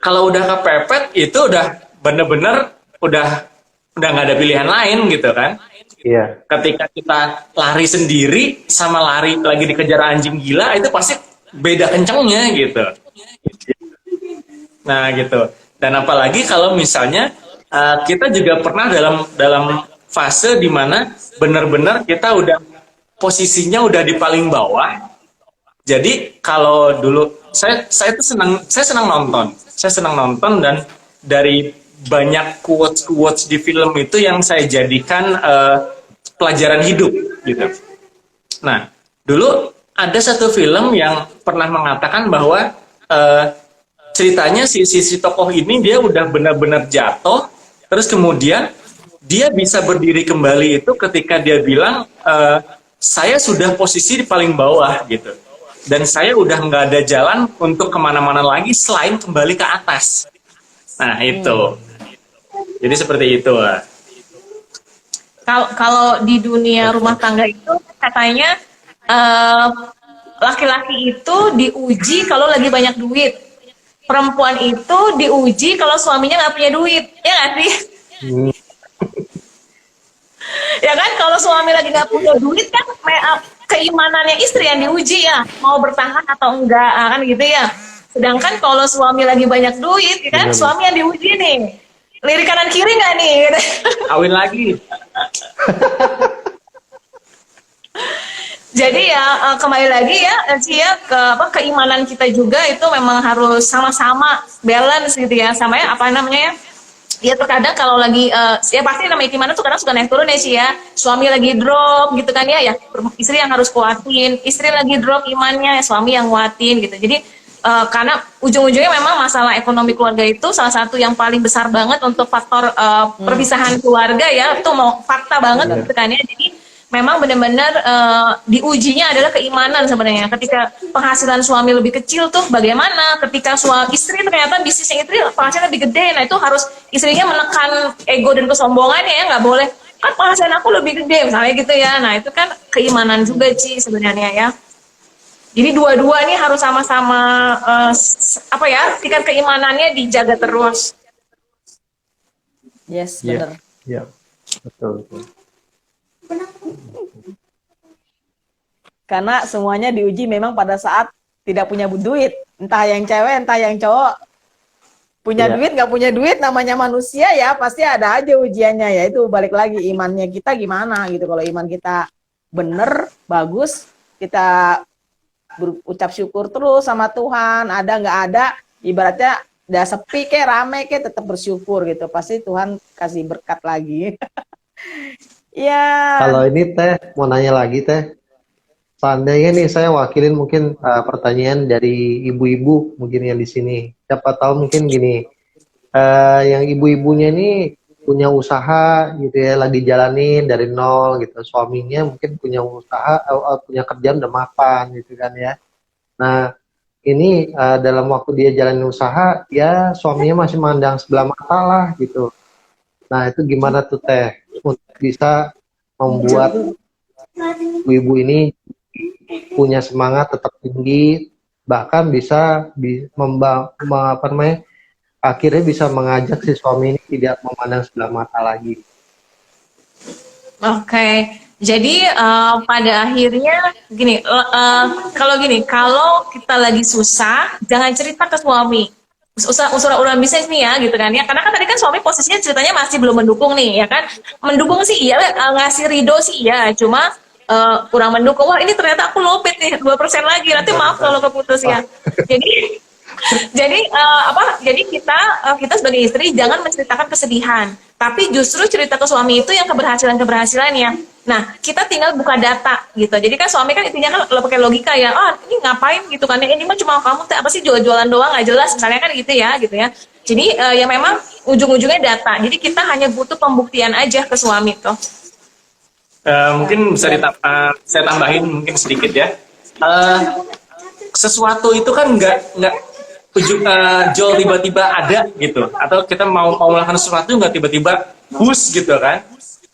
kalau udah kepepet itu udah bener-bener udah nggak ada pilihan lain gitu kan. Iya. Ketika kita lari sendiri sama lari lagi dikejar anjing gila itu pasti beda kencengnya gitu. Nah gitu. Dan apalagi kalau misalnya kita juga pernah dalam fase dimana benar-benar kita udah posisinya udah di paling bawah. Jadi kalau dulu saya senang nonton dan dari banyak quotes di film itu yang saya jadikan pelajaran hidup gitu. Nah, dulu ada satu film yang pernah mengatakan bahwa ceritanya si tokoh ini dia udah benar-benar jatuh, terus kemudian dia bisa berdiri kembali itu ketika dia bilang saya sudah posisi di paling bawah gitu, dan saya udah nggak ada jalan untuk kemana-mana lagi selain kembali ke atas. Nah itu, jadi seperti itu. Kalau di dunia rumah tangga itu katanya laki-laki itu diuji kalau lagi banyak duit, perempuan itu diuji kalau suaminya nggak punya duit, ya nggak sih? Ya kan, kalau suami lagi nggak punya duit kan keimanannya istri yang diuji ya, mau bertahan atau enggak kan gitu ya. Sedangkan kalau suami lagi banyak duit, ya kan suami yang diuji nih. Lirik kanan kiri nggak nih? Kawin lagi. Jadi ya kembali lagi ya sih ya keimanan kita juga itu memang harus sama-sama balance gitu ya, sama ya apa namanya ya. Ya terkadang kalau lagi ya pasti namanya keimanan tuh kadang suka naik turun ya sih ya. Suami lagi drop gitu kan ya istri yang harus kuatin. Istri lagi drop imannya, ya suami yang kuatin gitu. Jadi karena ujung-ujungnya memang masalah ekonomi keluarga itu salah satu yang paling besar banget untuk faktor perpisahan keluarga ya, itu mau fakta banget gitu kan ya. Jadi memang benar-benar diujinya adalah keimanan sebenarnya. Ketika penghasilan suami lebih kecil tuh bagaimana, ketika istri ternyata bisnisnya istri penghasilan lebih gede, nah itu harus istrinya menekan ego dan kesombongannya ya, nggak boleh kan penghasilan aku lebih gede misalnya gitu ya. Nah itu kan keimanan juga sih sebenarnya ya. Jadi dua-dua ini harus sama-sama tingkat keimanannya dijaga terus. Yes, benar. Iya, betul. Karena semuanya diuji memang pada saat tidak punya duit. Entah yang cewek, entah yang cowok. Punya duit, nggak punya duit, namanya manusia ya, pasti ada aja ujiannya ya. Itu balik lagi, imannya kita gimana gitu. Kalau iman kita bener, bagus, kita berucap syukur terus sama Tuhan, ada nggak ada, ibaratnya udah sepi kayak rame kayak tetap bersyukur gitu, pasti Tuhan kasih berkat lagi. Ya. Kalau ini Teh, mau nanya lagi Teh, seandainya nih saya wakilin mungkin pertanyaan dari ibu-ibu mungkin yang di sini, siapa tahu mungkin gini, yang ibu-ibunya ini punya usaha gitu ya, lagi jalanin dari nol gitu, suaminya mungkin punya usaha, punya kerjaan udah mapan gitu kan ya. Nah ini dalam waktu dia jalanin usaha ya suaminya masih mandang sebelah mata lah gitu. Nah itu gimana tuh Teh untuk bisa membuat ibu-ibu ini punya semangat tetap tinggi, bahkan bisa akhirnya bisa mengajak si suami ini tidak memandang sebelah mata lagi. Oke. Jadi pada akhirnya gini, kalau kita lagi susah, jangan cerita ke suami. Urusan bisnis nih ya, gitu kan ya. Karena kan tadi kan suami posisinya ceritanya masih belum mendukung nih, ya kan. Mendukung sih iya, ngasih ridho sih iya. Cuma kurang mendukung, wah ini ternyata aku low bid nih 2% lagi, nanti maaf kalau keputus ya. Jadi jadi kita sebagai istri jangan menceritakan kesedihan, tapi justru cerita ke suami itu yang keberhasilannya. Nah, kita tinggal buka data gitu. Jadi kan suami kan intinya kan lo pakai logika ya, ini ngapain gitu kan? Ini mah cuma kamu apa sih jual-jualan doang nggak jelas, misalnya kan gitu ya. Jadi ya memang ujung-ujungnya data. Jadi kita hanya butuh pembuktian aja ke suami tuh. Mungkin bisa saya tambahin mungkin sedikit ya. Sesuatu itu kan nggak jual tiba-tiba ada gitu, atau kita mau melakukan sesuatu nggak tiba-tiba bus gitu kan.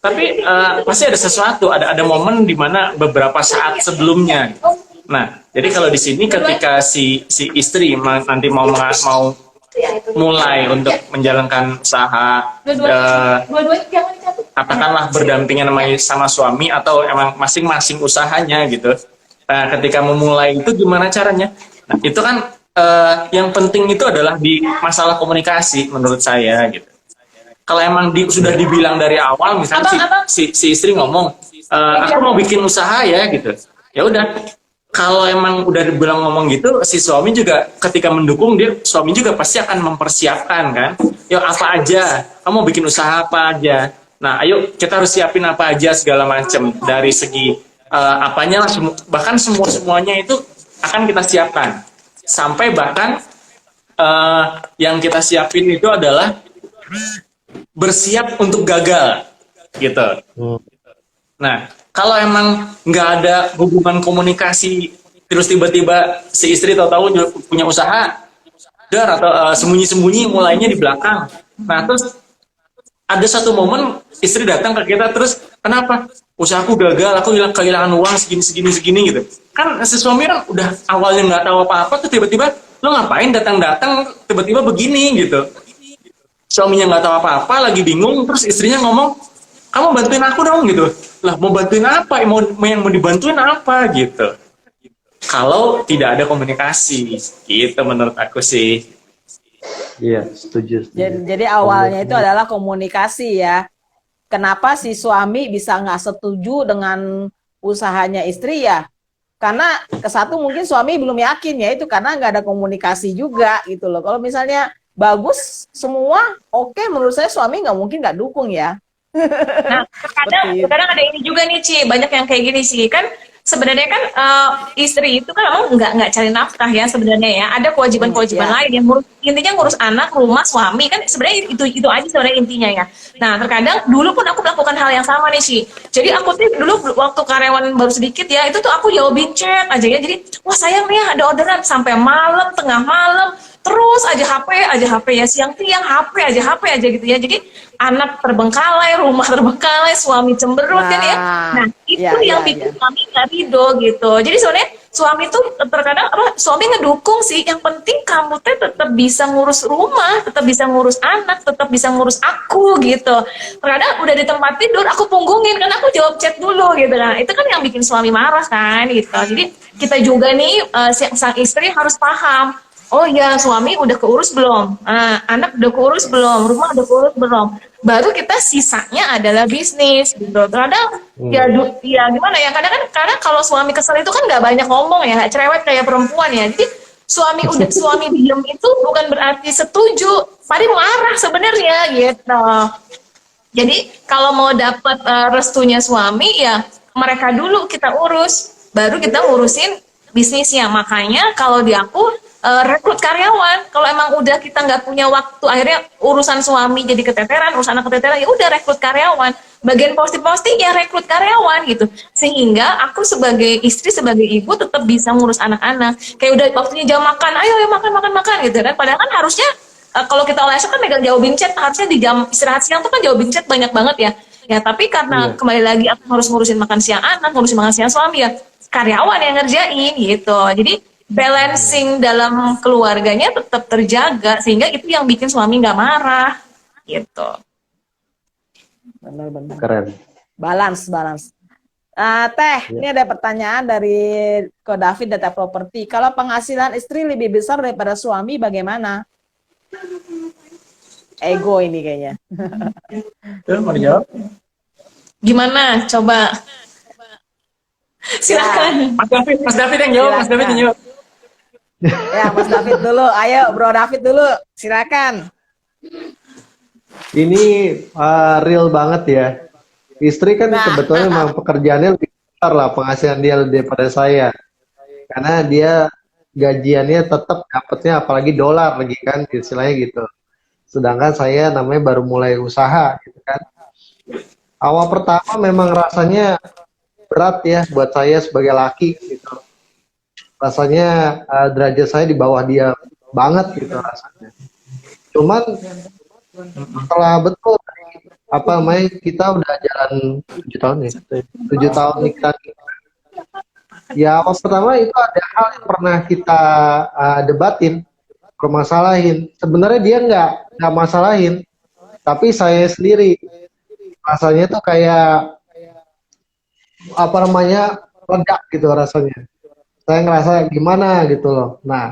Tapi pasti ada sesuatu, ada momen di mana beberapa saat sebelumnya. Nah, jadi kalau di sini ketika si istri nanti mau mulai untuk menjalankan usaha, katakanlah berdampingan sama suami atau emang masing-masing usahanya gitu. Nah, ketika memulai itu gimana caranya? Nah, itu kan yang penting itu adalah di masalah komunikasi menurut saya gitu. Kalau emang sudah dibilang dari awal, misalnya si istri ngomong, aku mau bikin usaha ya gitu. Ya udah, kalau emang udah dibilang ngomong gitu, si suami juga ketika mendukung suami juga pasti akan mempersiapkan kan. Yo apa aja, kamu mau bikin usaha apa aja. Nah, ayo kita harus siapin apa aja segala macam dari segi apanya lah, bahkan semuanya itu akan kita siapkan. Sampai bahkan yang kita siapin itu adalah bersiap untuk gagal gitu. Nah, kalau emang nggak ada hubungan komunikasi, terus tiba-tiba si istri tahu-tahu punya usaha atau sembunyi-sembunyi mulainya di belakang. Nah, terus ada satu momen istri datang ke kita, terus kenapa usahaku gagal, aku kehilangan uang segini gitu. Kan si suami kan udah awalnya nggak tahu apa-apa, tuh tiba-tiba lo ngapain datang-datang tiba-tiba begini gitu. Suaminya nggak tahu apa-apa, lagi bingung, terus istrinya ngomong, kamu bantuin aku dong gitu. Lah mau bantuin apa? Yang mau dibantuin apa gitu. Kalau tidak ada komunikasi, gitu menurut aku sih. Iya, setuju. Jadi awalnya itu adalah komunikasi ya. Kenapa si suami bisa nggak setuju dengan usahanya istri ya? Karena kesatu mungkin suami belum yakin ya, itu karena nggak ada komunikasi juga gitu loh. Kalau misalnya bagus semua, oke, menurut saya suami nggak mungkin nggak dukung ya. Nah, kadang ada ini juga nih Ci, banyak yang kayak gini sih kan. Sebenarnya kan istri itu kan memang nggak cari nafkah ya sebenarnya ya. Ada kewajiban-kewajiban lain yang intinya ngurus anak, rumah, suami kan sebenarnya itu aja sebenarnya intinya ya. Nah terkadang dulu pun aku melakukan hal yang sama nih sih. Jadi aku tuh dulu waktu karyawan baru sedikit ya, itu tuh aku jawabin chat aja ya. Jadi wah sayang nih ada orderan sampai malam, tengah malam. Terus aja HP ya, siang-siang HP aja gitu ya. Jadi anak terbengkalai, rumah terbengkalai, suami cemberut kan ya. Nah itu yang bikin suami nggak ridho gitu. Jadi sebenarnya suami tuh terkadang suami ngedukung sih. Yang penting kamu tuh tetap bisa ngurus rumah, tetap bisa ngurus anak, tetap bisa ngurus aku gitu. Terkadang udah di tempat tidur aku punggungin karena aku jawab chat dulu gitu kan. Itu kan yang bikin suami marah kan gitu. Jadi kita juga nih sang istri harus paham. Oh ya, suami udah keurus belum? Anak udah keurus belum? Rumah udah keurus belum? Baru kita sisanya adalah bisnis gitu. Kadang ya gimana ya? Kadang kalau suami kesel itu kan nggak banyak ngomong ya, nggak cerewet kayak perempuan ya. Jadi suami diem itu bukan berarti setuju, paling marah sebenarnya gitu. Jadi kalau mau dapat restunya suami ya mereka dulu kita urus, baru kita ngurusin bisnisnya. Makanya kalau di aku rekrut karyawan. Kalau emang udah kita nggak punya waktu, akhirnya urusan suami jadi keteteran, urusan anak keteteran, ya udah rekrut karyawan. Bagian posting ya rekrut karyawan gitu. Sehingga aku sebagai istri, sebagai ibu tetap bisa ngurus anak-anak. Kayak udah waktunya jam makan, ayo makan gitu kan. Padahal kan harusnya kalau kita oleh kan megang jawabin chat, harusnya di jam istirahat siang tuh kan jawabin chat banyak banget ya. Ya tapi karena kembali lagi aku harus ngurusin makan siang anak, ngurusin makan siang suami ya karyawan yang ngerjain gitu. Jadi balancing dalam keluarganya tetap terjaga sehingga itu yang bikin suami nggak marah gitu. Benar-benar. Keren. Balance. Ini ada pertanyaan dari Ko David Data Property. Kalau penghasilan istri lebih besar daripada suami, bagaimana? Ego ini kayaknya. Mau dijawab? Gimana? Coba. Silakan. Mas David yang jawab, Mas David yang jawab. Ya, Mas David dulu. Ayo, Bro David dulu. Silakan. Ini real banget ya. Istri kan Nah. sebetulnya memang pekerjaannya lebih besar lah penghasilan dia daripada saya. Karena dia gajiannya tetap dapatnya apalagi dolar lagi kan istilahnya gitu. Sedangkan saya namanya baru mulai usaha gitu kan. Awal pertama memang rasanya berat ya buat saya sebagai laki gitu. Rasanya derajat saya di bawah dia banget gitu rasanya. Cuman setelah betul apa namanya kita udah jalan 7 tahun ya, 7 tahun nikah. Ya awal pertama itu ada hal yang pernah kita debatin, permasalahin. Sebenarnya dia nggak masalahin, tapi saya sendiri rasanya tuh kayak apa namanya ledak gitu rasanya. Saya ngerasa gimana gitu loh. Nah,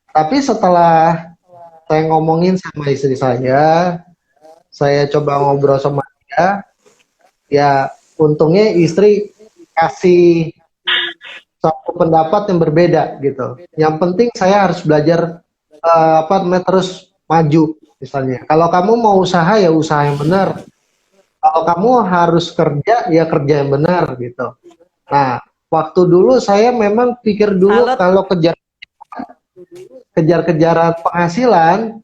tapi setelah saya ngomongin sama istri saya coba ngobrol sama dia, ya untungnya istri kasih satu pendapat yang berbeda gitu. Yang penting saya harus belajar apa namanya terus maju misalnya. Kalau kamu mau usaha ya usaha yang benar. Kalau kamu harus kerja ya kerja yang benar gitu. Nah, waktu dulu saya memang pikir dulu kalau kejar-kejaran penghasilan,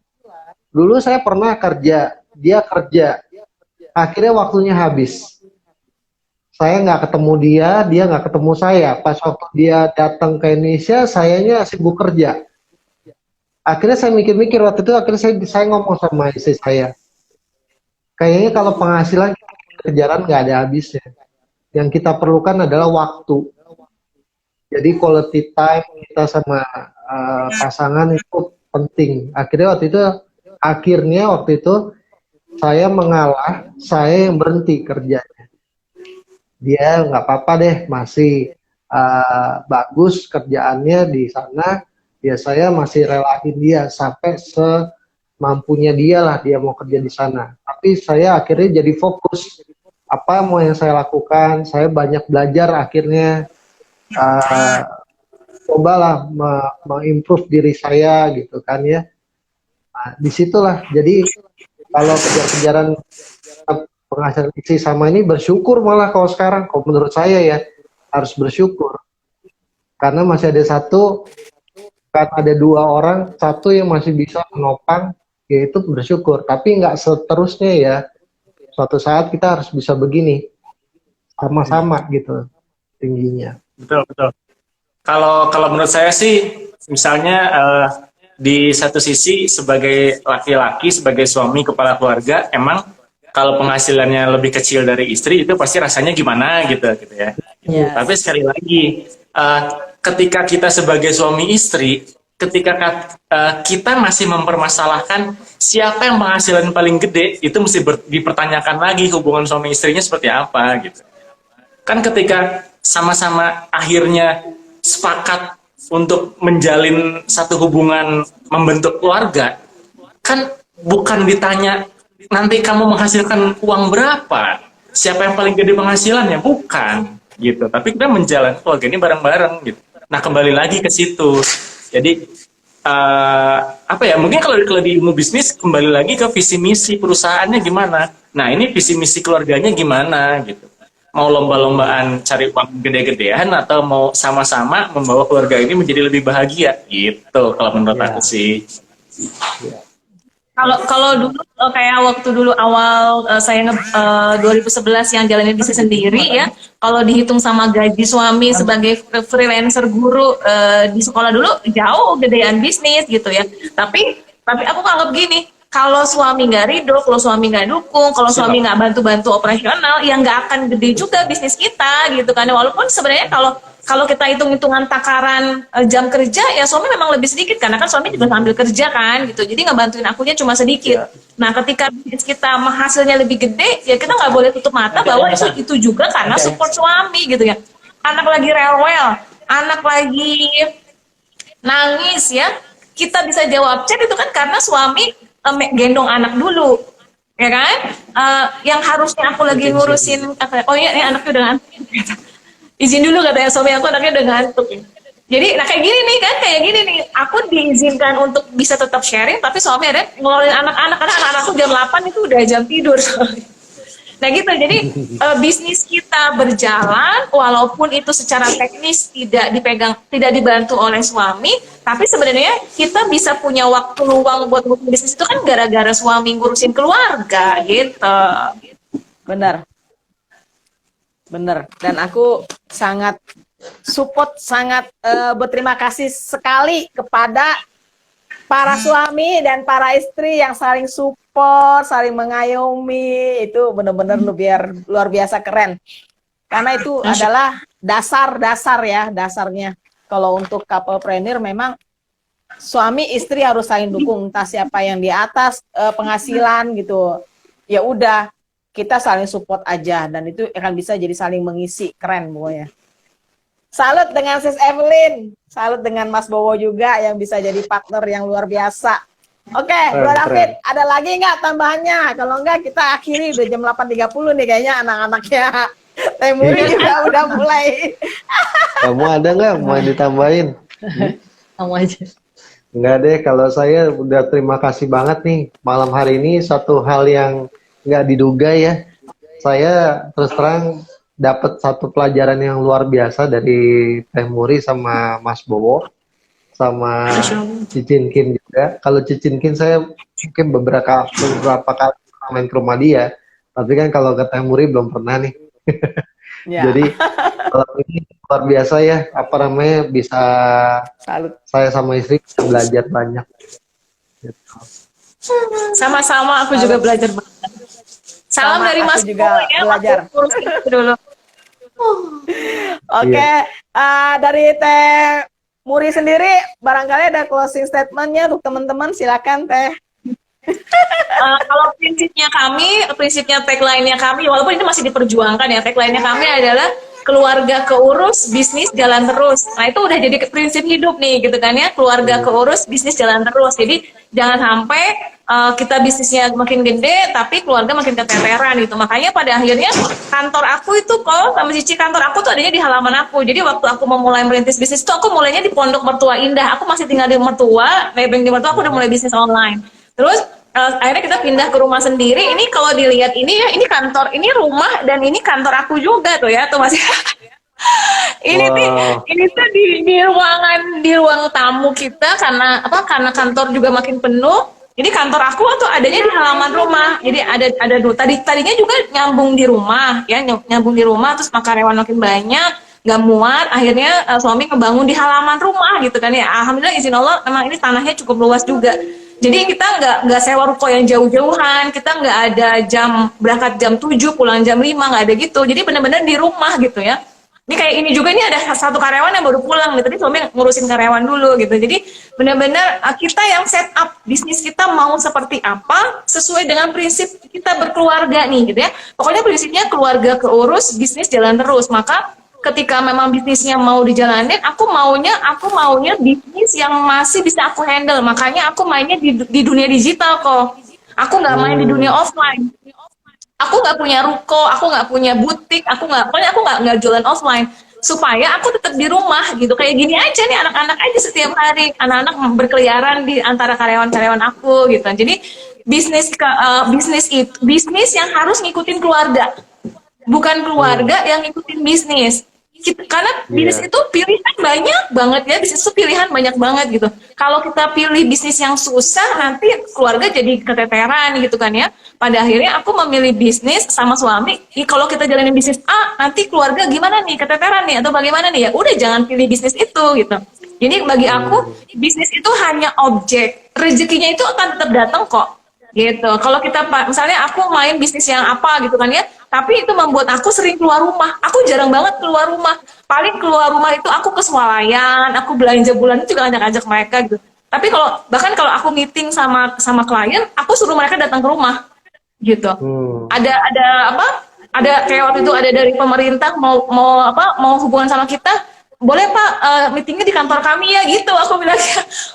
dulu saya pernah kerja, dia kerja. Akhirnya waktunya habis. Saya nggak ketemu dia nggak ketemu saya. Pas waktu dia datang ke Indonesia, sayanya sibuk kerja. Akhirnya saya mikir-mikir waktu itu, akhirnya saya ngomong sama istri saya. Kayaknya kalau penghasilan kejaran nggak ada habisnya. Yang kita perlukan adalah waktu. Jadi quality time kita sama pasangan itu penting. Akhirnya waktu itu saya mengalah, saya yang berhenti kerjanya. Dia nggak apa-apa deh, masih bagus kerjaannya di sana. Ya saya masih relain dia sampai semampunya dia lah dia mau kerja di sana. Tapi saya akhirnya jadi fokus apa mau yang saya lakukan. Saya banyak belajar akhirnya. Cobalah mengimprove diri saya gitu kan ya. Nah, disitulah jadi kalau kejar-kejaran penghasilan istri sama ini bersyukur malah kalau sekarang kalau menurut saya ya harus bersyukur karena masih ada kan ada 2 orang, satu yang masih bisa menopang yaitu bersyukur, tapi nggak seterusnya ya. Suatu saat kita harus bisa begini sama-sama gitu tingginya. Betul, betul. Kalau menurut saya sih, misalnya di satu sisi sebagai laki-laki, sebagai suami kepala keluarga, emang kalau penghasilannya lebih kecil dari istri itu pasti rasanya gimana gitu ya. Yes. Tapi sekali lagi, ketika kita sebagai suami istri, ketika kita masih mempermasalahkan siapa yang penghasilan paling gede, itu mesti dipertanyakan lagi hubungan suami istrinya seperti apa gitu. Kan ketika sama-sama akhirnya sepakat untuk menjalin satu hubungan membentuk keluarga, kan bukan ditanya nanti kamu menghasilkan uang berapa, siapa yang paling gede penghasilannya, bukan gitu. Tapi kita menjalani keluarga ini bareng-bareng gitu. Nah kembali lagi ke situ. Jadi apa ya? Mungkin kalau di ilmu bisnis kembali lagi ke visi misi perusahaannya gimana. Nah ini visi misi keluarganya gimana gitu. Mau lomba-lombaan cari uang gede-gedean atau mau sama-sama membawa keluarga ini menjadi lebih bahagia gitu kalau menurut aku sih. Kalau dulu kayak waktu dulu awal saya 2011 yang jalanin bisnis sendiri ya, kalau dihitung sama gaji suami sebagai freelancer guru di sekolah dulu jauh gedean bisnis gitu ya. Tapi aku anggap gini, kalau suami nggak ridho, kalau suami nggak dukung, kalau suami nggak bantu-bantu operasional, ya nggak akan gede juga bisnis kita gitu kan. Walaupun sebenarnya kalau kita hitung-hitungan takaran jam kerja, ya suami memang lebih sedikit karena kan suami juga sambil kerja kan gitu. Jadi ngebantuin akunya cuma sedikit. Nah ketika bisnis kita hasilnya lebih gede, ya kita nggak boleh tutup mata bahwa itu juga karena support suami gitu ya. Anak lagi rewel, anak lagi nangis ya, kita bisa jawab chat itu kan karena suami gendong anak dulu, ya kan? Yang harusnya aku lagi ngurusin, oh iya, anaknya udah ngantuk. izin dulu katanya suami aku, anaknya udah ngantuk. Jadi, nah kayak gini nih kan, kayak gini nih, aku diizinkan untuk bisa tetap sharing, tapi suami ada ngelola anak-anak, karena anak-anakku jam 8 itu udah jam tidur. Nah gitu, jadi bisnis kita berjalan, walaupun itu secara teknis tidak dipegang, tidak dibantu oleh suami, tapi sebenarnya kita bisa punya waktu luang buat ngurusin bisnis itu kan gara-gara suami ngurusin keluarga gitu. Bener, bener. Dan aku sangat support, sangat berterima kasih sekali kepada para suami dan para istri yang saling support, saling mengayomi, itu benar-benar luar biasa keren. Karena itu adalah dasar-dasar ya, dasarnya. Kalau untuk couplepreneur memang suami istri harus saling dukung, entah siapa yang di atas penghasilan gitu. Ya udah, kita saling support aja dan itu akan bisa jadi saling mengisi, keren pokoknya. Salut dengan Sis Evelyn, salut dengan Mas Bowo juga yang bisa jadi partner yang luar biasa. Oke, Bro David, ada lagi nggak tambahannya? Kalau nggak kita akhiri, udah jam 8.30 nih kayaknya anak-anaknya. Temuri juga udah mulai. Kamu ada nggak mau ditambahin? Kamu aja. Nggak deh, kalau saya udah terima kasih banget nih. Malam hari ini satu hal yang nggak diduga ya. Saya terus terang dapat satu pelajaran yang luar biasa dari Teh Muri sama Mas Bowo sama Cicin Kin juga. Kalau Cicin Kin saya mungkin beberapa kali main ke rumah dia, tapi kan kalau ke Teh Muri belum pernah nih. Ya. Jadi kalau ini luar biasa ya, apa namanya, bisa Salut. saya sama istri bisa belajar banyak. Gitu. Sama-sama, aku juga belajar banget. Salam Sama, dari aku Mas juga Bowo ya, belajar. aku urusin itu dulu. Oke, dari Teh Muri sendiri, barangkali ada closing statementnya untuk teman-teman, silakan Teh. Kalau prinsipnya tagline-nya kami, walaupun ini masih diperjuangkan ya, tagline-nya kami adalah keluarga keurus, bisnis jalan terus. Nah itu udah jadi prinsip hidup nih gitu kan ya, keluarga keurus, bisnis jalan terus. Jadi jangan sampai kita bisnisnya makin gede, tapi keluarga makin keteteran gitu. Makanya pada akhirnya kantor aku itu kok, sama Cici, kantor aku tuh adanya di halaman aku. Jadi waktu aku mau mulai merintis bisnis itu, aku mulainya di Pondok Mertua Indah. Aku masih tinggal di Mertua, nebeng di Mertua, aku udah mulai bisnis online. Terus akhirnya kita pindah ke rumah sendiri. Ini kalau dilihat ini ya, ini kantor, ini rumah, dan ini kantor aku juga tuh ya, tuh masih. Ini tuh di ruang tamu kita karena apa? Karena kantor juga makin penuh. Jadi kantor aku tuh adanya di halaman rumah. Jadi ada dulu. Tadinya juga nyambung di rumah ya, nyambung di rumah, terus karyawan makin banyak, nggak muat, akhirnya suami ngebangun di halaman rumah gitu kan ya. Alhamdulillah izin Allah memang ini tanahnya cukup luas juga. Jadi kita nggak sewa ruko yang jauh-jauhan, kita nggak ada berangkat jam 7, pulang jam 5, nggak ada gitu. Jadi benar-benar di rumah gitu ya. Ini kayak ini juga, ini ada satu karyawan yang baru pulang gitu, tadi suami ngurusin karyawan dulu gitu. Jadi benar-benar kita yang set up bisnis kita mau seperti apa sesuai dengan prinsip kita berkeluarga nih gitu ya. Pokoknya prinsipnya keluarga keurus, bisnis jalan terus. Maka ketika memang bisnisnya mau dijalanin, aku maunya bisnis yang masih bisa aku handle. Makanya aku mainnya di dunia digital kok. Aku nggak main di dunia offline. Aku nggak punya ruko, aku nggak punya butik, pokoknya aku nggak jualan offline. Supaya aku tetap di rumah gitu. Kayak gini aja nih, anak-anak aja setiap hari, anak-anak berkeliaran di antara karyawan-karyawan aku gitu. Jadi bisnis yang harus ngikutin keluarga, bukan keluarga yang ngikutin bisnis. Karena bisnis itu pilihan banyak banget ya, bisnis itu pilihan banyak banget gitu. Kalau kita pilih bisnis yang susah, nanti keluarga jadi keteteran gitu kan ya. Pada akhirnya aku memilih bisnis sama suami. Kalau kita jalanin bisnis A, nanti keluarga gimana nih, keteteran nih atau bagaimana nih ya? Udah jangan pilih bisnis itu gitu. Jadi bagi aku bisnis itu hanya objek, rezekinya itu akan tetap datang kok. Gitu. Kalau kita misalnya aku main bisnis yang apa gitu kan ya, tapi itu membuat aku sering keluar rumah. Aku jarang banget keluar rumah. Paling keluar rumah itu aku ke swalayan, aku belanja bulan itu juga ngajak-ngajak mereka gitu. Tapi bahkan kalau aku meeting sama klien, aku suruh mereka datang ke rumah. Gitu. Ada kayak waktu itu ada dari pemerintah mau hubungan sama kita, boleh Pak meetingnya di kantor kami ya gitu. Aku bilang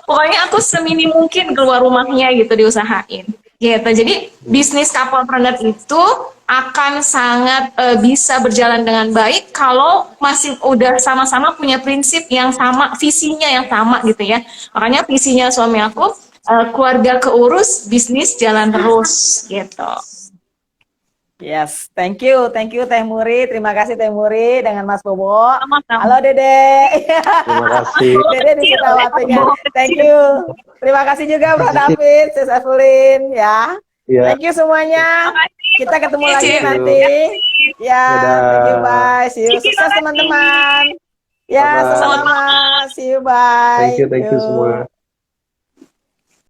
pokoknya aku seminim mungkin keluar rumahnya gitu, diusahain. Gitu. Jadi bisnis couplepreneur itu akan sangat bisa berjalan dengan baik kalau masih udah sama-sama punya prinsip yang sama, visinya yang sama gitu ya. Makanya visinya suami aku keluarga keurus, bisnis jalan terus gitu. Yes, thank you Teh Muri. Terima kasih Teh Muri dengan Mas Bobo. Sama-sama. Halo Dede. Terima kasih. Dede di kita waktunya. Thank you. Terima kasih juga Bro David, Sis Evelyn ya. Ya. Thank you semuanya. Kita ketemu lagi Thank you. nanti. Ya, Dadah. thank you, bye. See you. Sukses teman-teman. Ya, Bye-bye. sama-sama. See you, bye. Thank you semua.